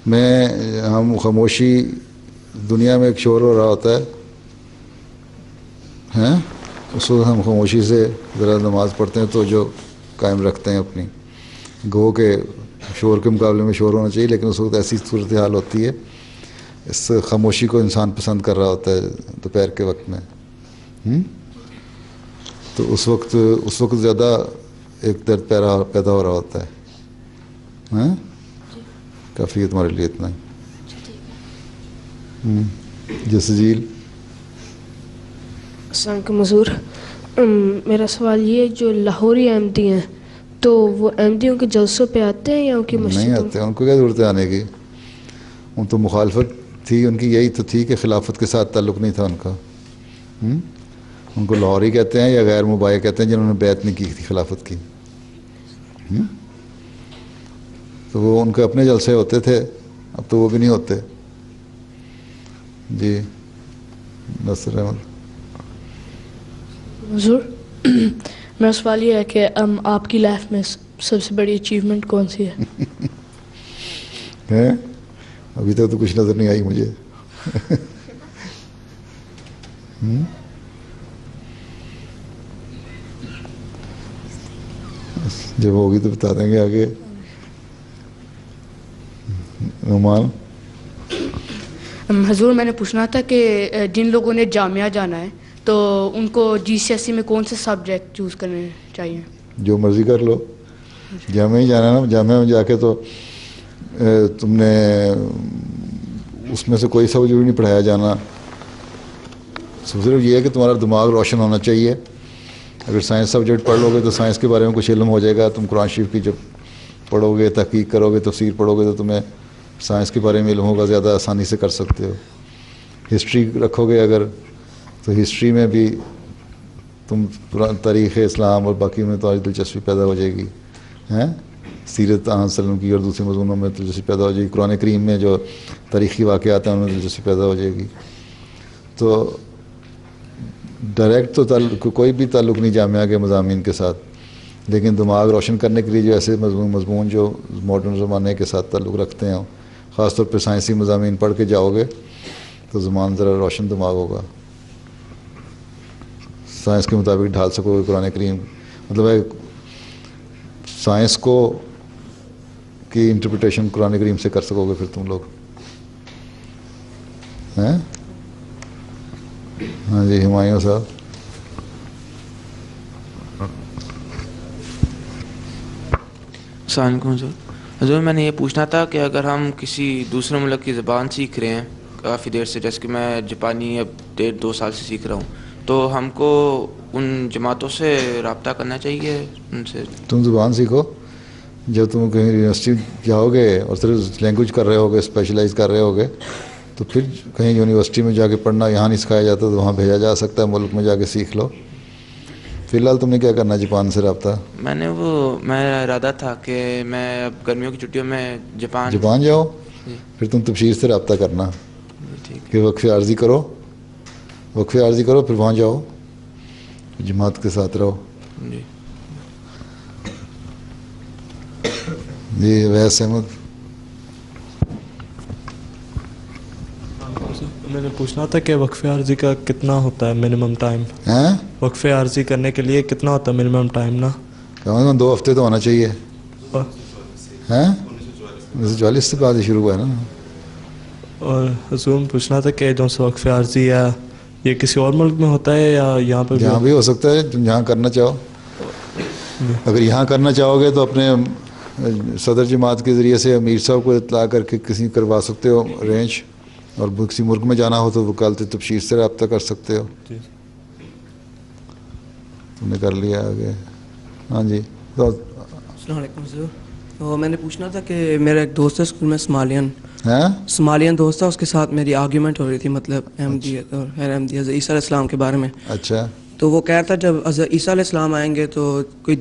میں ہم خاموشی، دنیا میں ایک شور ہو رہا ہوتا ہے اس وقت ہم خاموشی سے ذرا نماز پڑھتے ہیں تو جو قائم رکھتے ہیں اپنی. گو کے شور کے مقابلے میں شور ہونا چاہیے، لیکن اس وقت ایسی صورتحال ہوتی ہے، اس خاموشی کو انسان پسند کر رہا ہوتا ہے دوپہر کے وقت میں. تو اس وقت زیادہ ایک درد پیدا ہو رہا ہوتا ہے. کافی ہے تمہارے لیے اتنا ہی. جسجیل. السلام علیکم حضور. میرا سوال یہ ہے، جو لاہوری احمدی ہیں تو وہ احمدیوں کے جلسوں پہ آتے ہیں یا ان کی مسجد؟ نہیں آتے، ان کو کیا ضرورت ہے آنے کی؟ ان تو مخالفت تھی ان کی، یہی تو تھی کہ خلافت کے ساتھ تعلق نہیں تھا ان کا. ان کو لاہوری کہتے ہیں یا غیر مبایع کہتے ہیں جنہوں نے بیعت نہیں کی تھی خلافت کی. تو وہ ان کے اپنے جلسے ہوتے تھے، اب تو وہ بھی نہیں ہوتے. جی نصر احمد. حضور میرا سوال یہ ہے کہ آپ کی لائف میں سب سے بڑی اچیومنٹ کون سی ہے؟ ابھی تک تو کچھ نظر نہیں آئی مجھے. جب ہوگی تو بتا دیں گے آگے. نعمان. حضور میں نے پوچھنا تھا کہ جن لوگوں نے جامعہ جانا ہے تو ان کو GCSE میں کون سے سبجیکٹ چوز کرنے چاہیے؟ جو مرضی کر لو، جامعہ ہی جانا ہے نا. جامعہ میں جا کے تو تم نے اس میں سے کوئی سبجیکٹ بھی نہیں پڑھایا جانا. صرف یہ ہے کہ تمہارا دماغ روشن ہونا چاہیے. اگر سائنس سبجیکٹ پڑھ لو گے تو سائنس کے بارے میں کچھ علم ہو جائے گا. تم قرآن شریف کی جب پڑھو گے, تحقیق کرو گے, تفسیر پڑھو گے تو تمہیں سائنس کے بارے میں علم ہوگا, زیادہ آسانی سے کر سکتے ہو. ہسٹری رکھو گے اگر تو ہسٹری میں بھی تم تاریخ اسلام اور باقی میں تمہاری دلچسپی پیدا ہو جائے گی. سیرت صلی اللہ علیہ وسلم کی اور دوسرے مضمونوں میں دلچسپی پیدا ہو جائے گی. قرآن کریم میں جو تاریخی واقعات ہیں ان میں دلچسپی پیدا ہو جائے گی. تو ڈائریکٹ تو کوئی بھی تعلق نہیں جامعہ کے مضامین کے ساتھ, لیکن دماغ روشن کرنے کے لیے جو ایسے مضمون جو ماڈرن زمانے کے ساتھ تعلق رکھتے ہیں, خاص طور پہ سائنسی مضامین پڑھ کے جاؤ گے تو زمان ذرا روشن دماغ ہوگا. سائنس کے مطابق ڈھال سکو گے قرآن کریم, مطلب ہے سائنس کو کی انٹرپریٹیشن قرآن کریم سے کر سکو گے پھر تم لوگ. ہاں جی ہمایوں صاحب. السلام علیکم حضور. میں نے یہ پوچھنا تھا کہ اگر ہم کسی دوسرے ملک کی زبان سیکھ رہے ہیں کافی دیر سے, جیسے کہ میں جاپانی اب 1.5-2 سال سے سیکھ رہا ہوں, تو ہم کو ان جماعتوں سے رابطہ کرنا چاہیے ان سے؟ تم زبان سیکھو. جب تم کہیں یونیورسٹی جاؤ گے اور صرف لینگویج کر رہے ہوگے, اسپیشلائز کر رہے ہوگے, تو پھر کہیں یونیورسٹی میں جا کے پڑھنا یہاں نہیں سکھایا جاتا تو وہاں بھیجا جا سکتا ہے, ملک میں جا کے سیکھ لو. فی الحال تم نے کیا کرنا جاپان سے رابطہ؟ میرا ارادہ تھا کہ میں اب گرمیوں کی چھٹیوں میں جاپان جاؤ, پھر تم تبشیر سے رابطہ کرنا کہ وقف عارضی کرو, پھر وہاں جاؤ, جماعت کے ساتھ رہو. جی ویس احمد. میں نے پوچھنا تھا کہ وقف عارضی کا کتنا ہوتا ہے منیمم ٹائم؟ وقف عارضی کرنے کے لیے کتنا ہوتا ہے منیمم ٹائم؟ نا کم از کم 2 ہفتے تو ہونا چاہیے. 1944 سے بعد ہی شروع ہوا ہے نا. اور حضور پوچھنا تھا کہ جو وقف عارضی ہے یہ کسی اور ملک میں ہوتا ہے یا یہاں پہ؟ یہاں بھی ہو سکتا ہے, تم جہاں کرنا چاہو. اگر یہاں کرنا چاہو گے تو اپنے صدر جماعت کے ذریعے سے امیر صاحب کو اطلاع کر کے کسی کروا سکتے ہو ارینج, اور کسی ملک میں جانا ہو تو وکالت تبشیر سے رابطہ کر سکتے ہو. تم نے کر لیا آگے. ہاں جی السلام علیکم حضور. تو میں نے پوچھنا تھا کہ میرا ایک دوست ہے اسکول میں سمالیان دوست تھا, اس کے ساتھ میری آرگیومنٹ ہو رہی تھی, مطلب احمدیت اور غیر احمدیت حضرت عیسیٰ علیہ السلام کے بارے میں. اچھا. تو وہ کہہ رہا تھا جب حضرت عیسیٰ علیہ السلام آئیں گے تو کوئی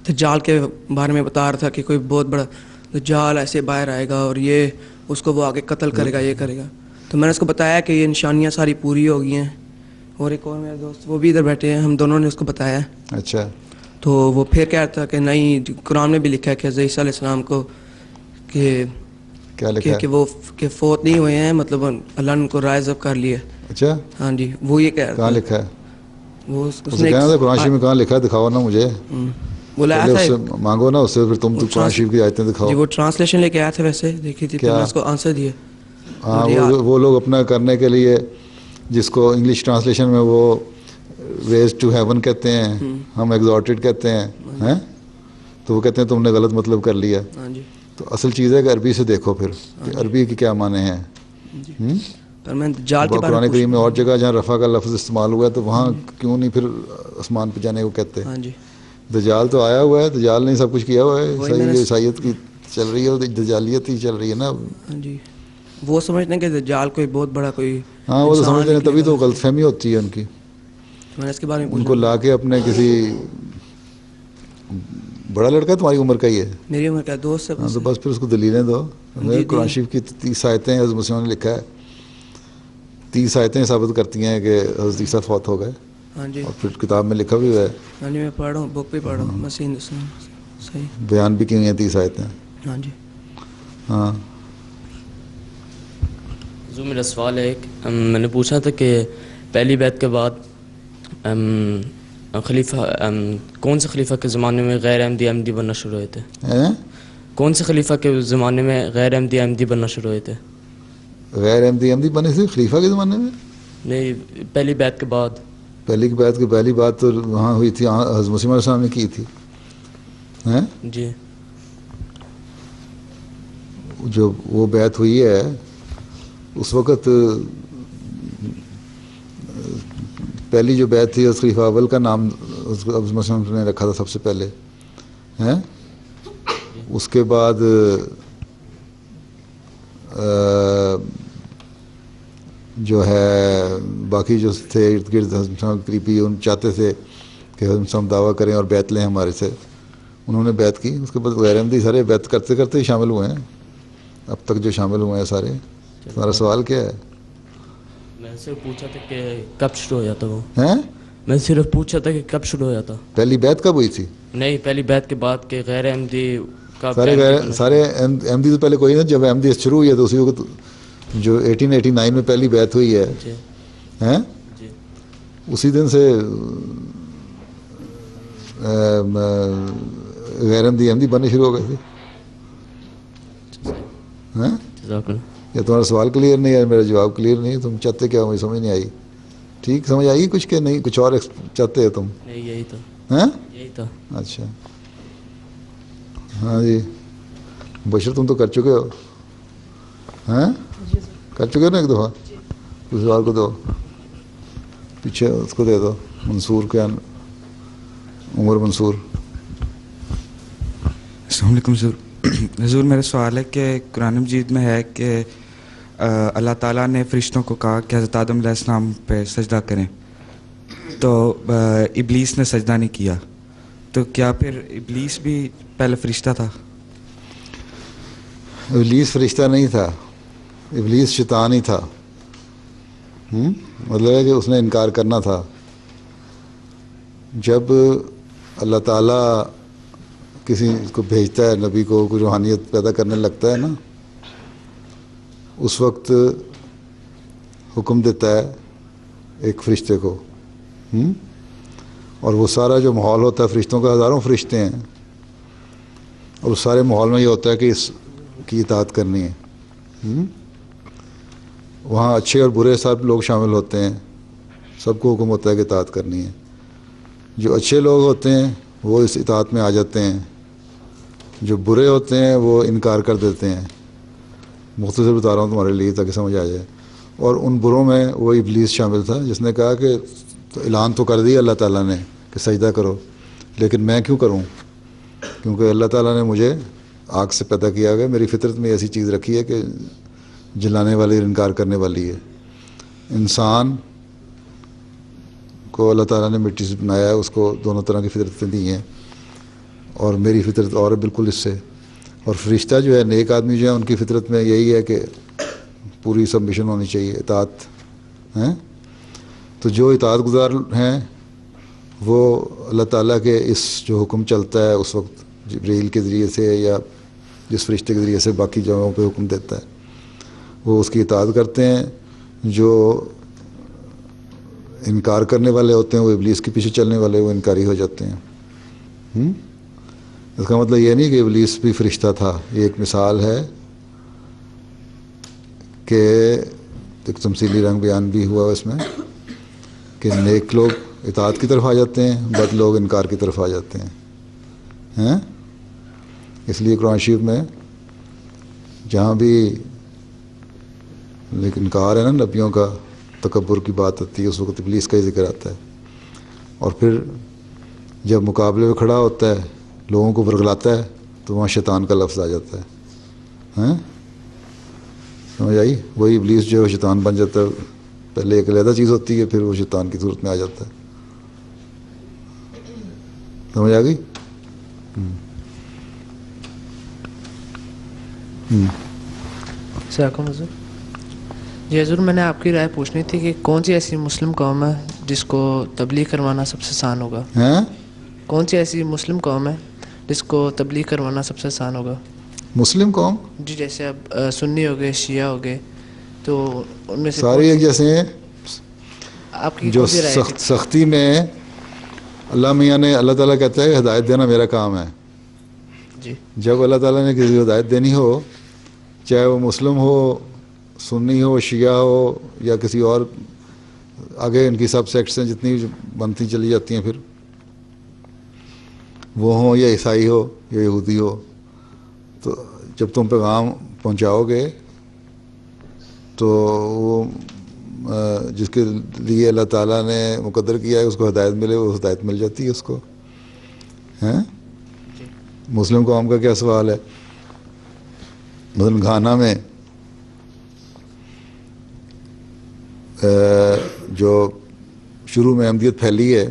دجال کے بارے میں بتا رہا تھا کہ کوئی بہت بڑا دجال ایسے باہر آئے گا اور یہ اس کو وہ آگے قتل کرے گا, یہ کرے گا. تو میں نے اس کو بتایا کہ یہ نشانیاں ساری پوری ہو گئی ہیں, اور ایک اور میرا دوست وہ بھی ادھر بیٹھے ہیں, ہم دونوں نے اس کو بتایا. اچھا. تو وہ پھر کہہ رہا تھا کہ نہیں, قرآن میں بھی لکھا ہے کہ حضرت عیسیٰ علیہ السلام کو کہ وہ کہ فوت نہیں ہوئے ہیں, مطلب اللہ نے ان کو رائز اپ کر لیا. اچھا. ہاں جی وہ یہ کہہ رہا تھا. کہاں لکھا ہے وہ قرآن شریف میں کہاں لکھا ہے؟ دکھاؤ نا مجھے. مانگو نا اس سے, پھر تم قرآن شریف کی آیتیں دکھاؤ. جی وہ ٹرانسلیشن لے کے آیا تھا, ویسے دیکھی تھی, میں اس کو آنسر دیا. ہاں وہ لوگ اپنا کرنے کے لیے جس کو انگلش ٹرانسلیشن میں وہ ریز ٹو ہیون کہتے ہیں, ہم ایگزارٹیڈ کہتے ہیں, تو وہ کہتے ہیں تم نے غلط مطلب کر لیا. تو اصل چیز ہے کہ عربی سے دیکھو پھر کہ عربی کے کیا معنی ہیں. قرآن کریم میں اور جگہ جہاں رفع کا لفظ استعمال ہوا ہے تو وہاں کیوں نہیں پھر آسمان پہ جانے کو کہتے ہیں؟ دجال تو آیا ہوا ہے, دجال نے سب کچھ کیا ہوا ہے, عیسائیت کی چل رہی ہے, دجالیت ہی چل رہی ہے نا. جی وہ سمجھتے ہیں کہ دجال کوئی بہت بڑا کوئی, ہاں وہ تو سمجھتے ہیں, تبھی تو غلط فہمی ہوتی ہے ان کی. میں نے اس کے بارے میں ان کو لا کے اپنے کسی بڑا لڑکا تمہاری عمر کا ہی ہے, میری عمر کا دوست ہے, تو بس پھر اس کو دلیلیں دو. قرآن شریف کی 30 آیتیں حضرت مسیح نے لکھا ہے, 30 آیتیں ثابت کرتی ہیں کہ حضرت عیسیٰ فوت ہو گئے. ہاں جی. اور پھر کتاب میں لکھا بھی ہوا ہے. ہاں جی میں پڑھ رہا ہوں, بک بھی پڑھ رہا ہوں, مسیح ہندوستان صحیح بیان بھی کی ہوئی ہیں 30 آیتیں. ہاں جی. ہاں جو میرا سوال ہے, میں نے پوچھا تھا کہ پہلی بیعت کے بعد خلیفہ کون سے خلیفہ کے زمانے میں غیر احمدی بننا شروع ہوئے تھے؟ کون سے خلیفہ کے زمانے میں غیر احمدی بننا شروع ہوئے تھے؟ غیر احمدی بنے تھے خلیفہ کے زمانے میں؟ نہیں, پہلی بیعت کے بعد. پہلی بیعت کی پہلی بات تو وہاں ہوئی تھی, حضرت مسیح علیہ السلام نے کی تھی. جی جو وہ بیعت ہوئی ہے اس وقت پہلی جو بیعت تھی خلیفہ اول کا نام نے رکھا تھا سب سے پہلے ہیں. اس کے بعد جو ہے باقی جو تھے ارد گرد قریبی ان چاہتے تھے کہ ہم دعویٰ کریں اور بیعت لیں ہمارے سے. انہوں نے بیعت کی. اس کے بعد غیر احمدی سارے بیعت کرتے کرتے ہی شامل ہوئے ہیں. اب تک جو شامل ہوئے ہیں سارے. تمہارا سوال کیا ہے؟ میں صرف پوچھا تھا کہ کب شروع ہو جاتا وہ. ہیں؟ میں صرف پوچھا تھا کہ کب شروع ہو جاتا. پہلی بیعت کب ہوئی تھی؟ نہیں، پہلی بیعت کے بعد کہ غیر احمدی سارے احمدی تو پہلے کوئی نہیں. جب احمدی شروع ہوئی ہے تو اسی وقت جو 1889 میں پہلی بیعت ہوئی ہے ہیں اسی دن سے غیر احمدی بننے شروع ہو گئے تھے. یا تمہارا سوال کلیئر نہیں ہے؟ میرا جواب کلیئر نہیں ہے؟ تم چاہتے کیا؟ مجھے سمجھ نہیں آئی. ٹھیک سمجھ آئی کچھ کہ نہیں؟ کچھ اور چاہتے ہو تم؟ نہیں، یہی تھا. ہیں؟ یہی تھا. اچھا ہاں جی. بشر تم تو کر چکے ہو. ہیں؟ کر چکے ہو نا ایک دفعہ. اس سوال کو دو پیچھے اس کو دے دو. منصور کیا عمر منصور. السلام علیکم حضور. میرا سوال ہے کہ قرآن مجید میں ہے کہ اللہ تعالیٰ نے فرشتوں کو کہا کہ حضرت آدم علیہ السلام پہ سجدہ کریں تو ابلیس نے سجدہ نہیں کیا. تو کیا پھر ابلیس بھی پہلے فرشتہ تھا؟ ابلیس فرشتہ نہیں تھا. ابلیس شیطان ہی تھا. مطلب ہے کہ اس نے انکار کرنا تھا. جب اللہ تعالیٰ کسی کو بھیجتا ہے نبی کو کوئی روحانیت پیدا کرنے لگتا ہے نا اس وقت حکم دیتا ہے ایک فرشتے کو اور وہ سارا جو ماحول ہوتا ہے فرشتوں کا ہزاروں فرشتے ہیں اور اس سارے ماحول میں یہ ہوتا ہے کہ اس کی اطاعت کرنی ہے. وہاں اچھے اور برے سب لوگ شامل ہوتے ہیں. سب کو حکم ہوتا ہے کہ اطاعت کرنی ہے. جو اچھے لوگ ہوتے ہیں وہ اس اطاعت میں آ جاتے ہیں. جو برے ہوتے ہیں وہ انکار کر دیتے ہیں. مختصر بتا رہا ہوں تمہارے لیے تاکہ سمجھ آ جائے. اور ان بروں میں وہ ابلیس شامل تھا جس نے کہا کہ اعلان تو کر دیا اللہ تعالیٰ نے کہ سجدہ کرو لیکن میں کیوں کروں کیونکہ اللہ تعالیٰ نے مجھے آگ سے پیدا کیا گیا. میری فطرت میں ایسی چیز رکھی ہے کہ جلانے والی انکار کرنے والی ہے. انسان کو اللہ تعالیٰ نے مٹی سے بنایا ہے. اس کو دونوں طرح کی فطرتیں دی ہیں اور میری فطرت اور بالکل اس سے. اور فرشتہ جو ہے نیک آدمی جو ہے ان کی فطرت میں یہی ہے کہ پوری سبمیشن ہونی چاہیے اطاعت ہیں. تو جو اطاعت گزار ہیں وہ اللہ تعالیٰ کے اس جو حکم چلتا ہے اس وقت جبرائیل کے ذریعے سے یا جس فرشتے کے ذریعے سے باقی جگہوں پہ حکم دیتا ہے وہ اس کی اطاعت کرتے ہیں. جو انکار کرنے والے ہوتے ہیں وہ ابلیس کے پیچھے چلنے والے وہ انکاری ہو جاتے ہیں. اس کا مطلب یہ نہیں کہ ابلیس بھی فرشتہ تھا. یہ ایک مثال ہے کہ ایک تمثیلی رنگ بیان بھی ہوا اس میں کہ نیک لوگ اطاعت کی طرف آ جاتے ہیں بد لوگ انکار کی طرف آ جاتے ہیں. اس لیے قرآن شریف میں جہاں بھی لیکن انکار ہے نا نبیوں کا تکبر کی بات آتی ہے اس وقت ابلیس کا ہی ذکر آتا ہے. اور پھر جب مقابلے میں کھڑا ہوتا ہے لوگوں کو ورگلاتا ہے تو وہاں شیطان کا لفظ آ جاتا ہے. سمجھ آئی؟ وہی ابلیس جو ہے شیطان بن جاتا ہے. پہلے ایک علیحدہ چیز ہوتی ہے پھر وہ شیطان کی صورت میں آ جاتا ہے. سمجھ آ گئی؟ السلام حضور. جی حضور میں نے آپ کی رائے پوچھنی تھی کہ کون سی ایسی مسلم قوم ہے جس کو تبلیغ کروانا سب سے آسان ہوگا؟ کون سی ایسی مسلم قوم ہے جس کو تبلیغ کروانا سب سے آسان ہوگا؟ مسلم قوم؟ جی جیسے اب سنی ہو گئے شیعہ ہو گئے تو ان میں سے ساری ایک جیسے ہیں. آپ کی جو سختی میں اللہ میاں نے اللہ تعالیٰ کہتا ہے کہ ہدایت دینا میرا کام ہے. جی جب اللہ تعالیٰ نے کسی کو ہدایت دینی ہو چاہے وہ مسلم ہو سنی ہو شیعہ ہو یا کسی اور آگے ان کی سب سیکٹس ہیں جتنی بنتی چلی جاتی ہیں پھر وہ ہوں یا عیسائی ہو یا یہودی ہو تو جب تم پیغام پہنچاؤ گے تو وہ جس کے لیے اللہ تعالیٰ نے مقدر کیا ہے اس کو ہدایت ملے، وہ ہدایت مل جاتی ہے اس کو. ہیں مسلم قوم کا کیا سوال ہے؟ مثلاً گھانا میں جو شروع میں احمدیت پھیلی ہے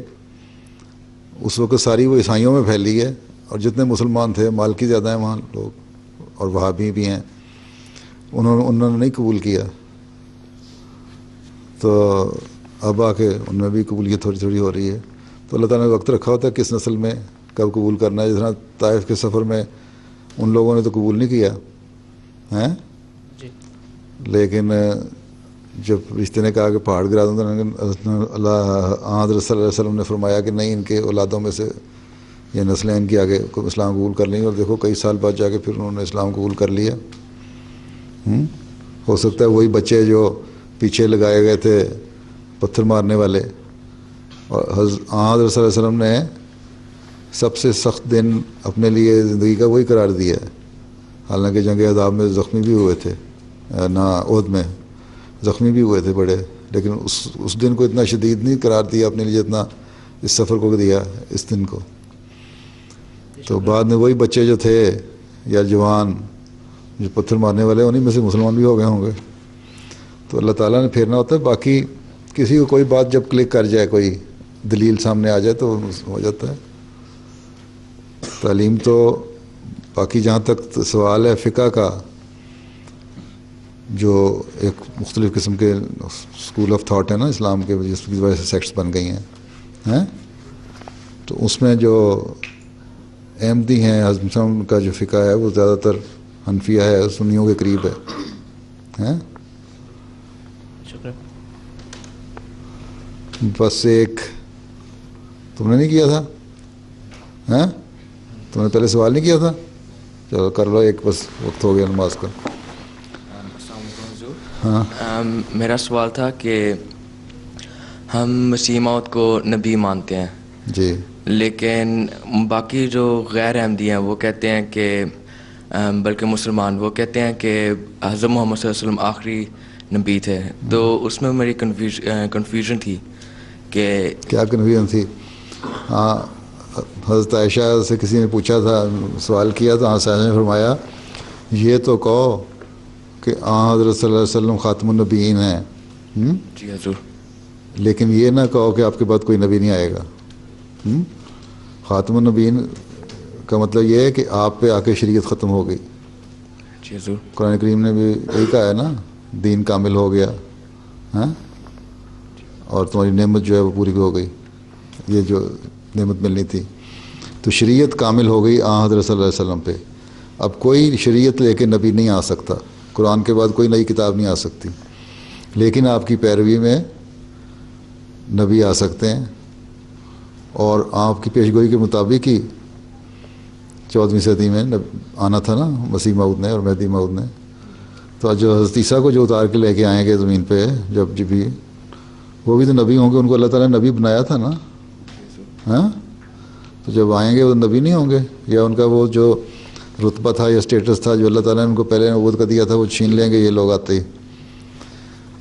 اس وقت ساری وہ عیسائیوں میں پھیلی ہے، اور جتنے مسلمان تھے مالکی زیادہ ہیں وہاں لوگ، اور وہابی بھی ہیں، انہوں نے نہیں قبول کیا. تو اب آ کے ان میں بھی قبولیت تھوڑی تھوڑی ہو رہی ہے. تو اللہ تعالیٰ نے وقت رکھا ہوتا ہے کس نسل میں کب قبول کرنا ہے. جس طرح طائف کے سفر میں ان لوگوں نے تو قبول نہیں کیا ہیں، لیکن جب رشتے نے کہا کہ پہاڑ گرا دوں تو حضرت صلی اللہ علیہ وسلم نے فرمایا کہ نہیں، ان کے اولادوں میں سے یہ نسلیں ان کی آگے اسلام قبول کر لیں. اور دیکھو کئی سال بعد جا کے پھر انہوں نے اسلام قبول کر لیا. ہو سکتا ہے وہی بچے جو پیچھے لگائے گئے تھے پتھر مارنے والے، اور حضرت صلی اللہ علیہ وسلم نے سب سے سخت دن اپنے لیے زندگی کا وہی قرار دیا ہے. حالانکہ جنگ عذاب میں زخمی بھی ہوئے تھے، نہ عہد میں زخمی بھی ہوئے تھے بڑے، لیکن اس دن کو اتنا شدید نہیں قرار دیا اپنے لیے جتنا اس سفر کو دیا اس دن کو. تو بعد میں وہی بچے جو تھے یا جوان جو پتھر مارنے والے انہیں میں سے مسلمان بھی ہو گئے ہوں گے. تو اللہ تعالیٰ نے پھیرنا ہوتا ہے. باقی کسی کو کوئی بات جب کلک کر جائے، کوئی دلیل سامنے آ جائے تو ہو جاتا ہے. تعلیم تو باقی جہاں تک سوال ہے فقہ کا، جو ایک مختلف قسم کے اسکول آف تھاٹ ہے نا اسلام کے، جس کی وجہ سے سیکٹس بن گئی ہیں، تو اس میں جو احمدی ہیں حضرت کا جو فقہ ہے وہ زیادہ تر حنفیہ ہے، سنیوں کے قریب ہے. بس ایک تم نے نہیں کیا تھا، تم نے پہلے سوال نہیں کیا تھا؟ چلو کر لو ایک، بس وقت ہو گیا نماز کا. ہاں میرا سوال تھا کہ ہم مسیح موعود کو نبی مانتے ہیں جی، لیکن باقی جو غیر احمدی ہیں وہ کہتے ہیں کہ بلکہ مسلمان وہ کہتے ہیں کہ حضرت محمد صلی اللہ علیہ وسلم آخری نبی تھے. تو اس میں میری کنفیوژن تھی کہ کیا کنفیوژن تھی؟ ہاں حضرت عائشہ سے کسی نے پوچھا تھا، سوال کیا تو حضرت عائشہ نے فرمایا یہ تو کہو کہ حضرت صلی اللہ علیہ وسلم خاتم النبیین ہیں، جی حضور، لیکن یہ نہ کہو کہ آپ کے بعد کوئی نبی نہیں آئے گا. خاتم النبیین کا مطلب یہ ہے کہ آپ پہ آ کے شریعت ختم ہو گئی. جی حضور، قرآن کریم نے بھی یہی کہا ہے نا، دین کامل ہو گیا اور تمہاری نعمت جو ہے وہ پوری بھی ہو گئی، یہ جو نعمت ملنی تھی. تو شریعت کامل ہو گئی حضرت صلی اللہ علیہ وسلم پہ. اب کوئی شریعت لے کے نبی نہیں آ سکتا، قرآن کے بعد کوئی نئی کتاب نہیں آ سکتی، لیکن آپ کی پیروی میں نبی آ سکتے ہیں. اور آپ کی پیشگوئی کے مطابق ہی 14ویں صدی میں آنا تھا نا مسیح موعود نے اور مہدی موعود نے. تو جو حضرت عیسیٰ کو جو اتار کے لے کے آئیں گے زمین پہ جب بھی، وہ بھی تو نبی ہوں گے، ان کو اللہ تعالیٰ نے نبی بنایا تھا نا. تو جب آئیں گے وہ نبی نہیں ہوں گے، یا ان کا وہ جو رتبہ تھا یا اسٹیٹس تھا جو اللہ تعالیٰ نے ان کو پہلے نبوت کا دیا تھا وہ چھین لیں گے یہ لوگ آتے ہی.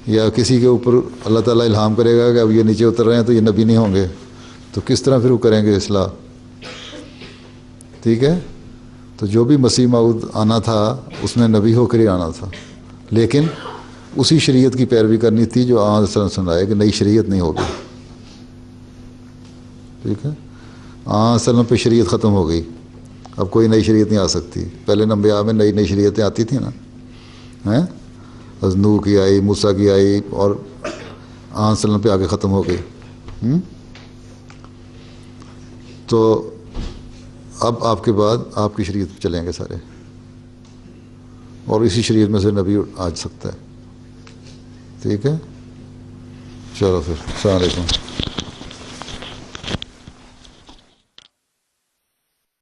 یا کسی کے اوپر اللہ تعالیٰ الہام کرے گا کہ اب یہ نیچے اتر رہے ہیں تو یہ نبی نہیں ہوں گے، تو کس طرح پھر وہ کریں گے اصلاح؟ ٹھیک ہے. تو جو بھی مسیح موعود آنا تھا اس نے نبی ہو کر ہی آنا تھا، لیکن اسی شریعت کی پیروی کرنی تھی جو صلی اللہ علیہ وسلم آئے کہ نئی شریعت نہیں ہوگی. ٹھیک ہے، صلی اللہ علیہ وسلم پہ شریعت ختم ہو گئی، اب کوئی نئی شریعت نہیں آ سکتی. پہلے انبیاء میں نئی نئی شریعتیں آتی تھیں نا، حضرت نوح کی آئی، موسیٰ کی آئی، اور صلی اللہ علیہ وسلم پہ آگے ختم ہو گئی. تو اب آپ کے بعد آپ کی شریعت پہ چلیں گے سارے، اور اسی شریعت میں سے نبی آ سکتا ہے. ٹھیک ہے، چلو پھر السلام علیکم.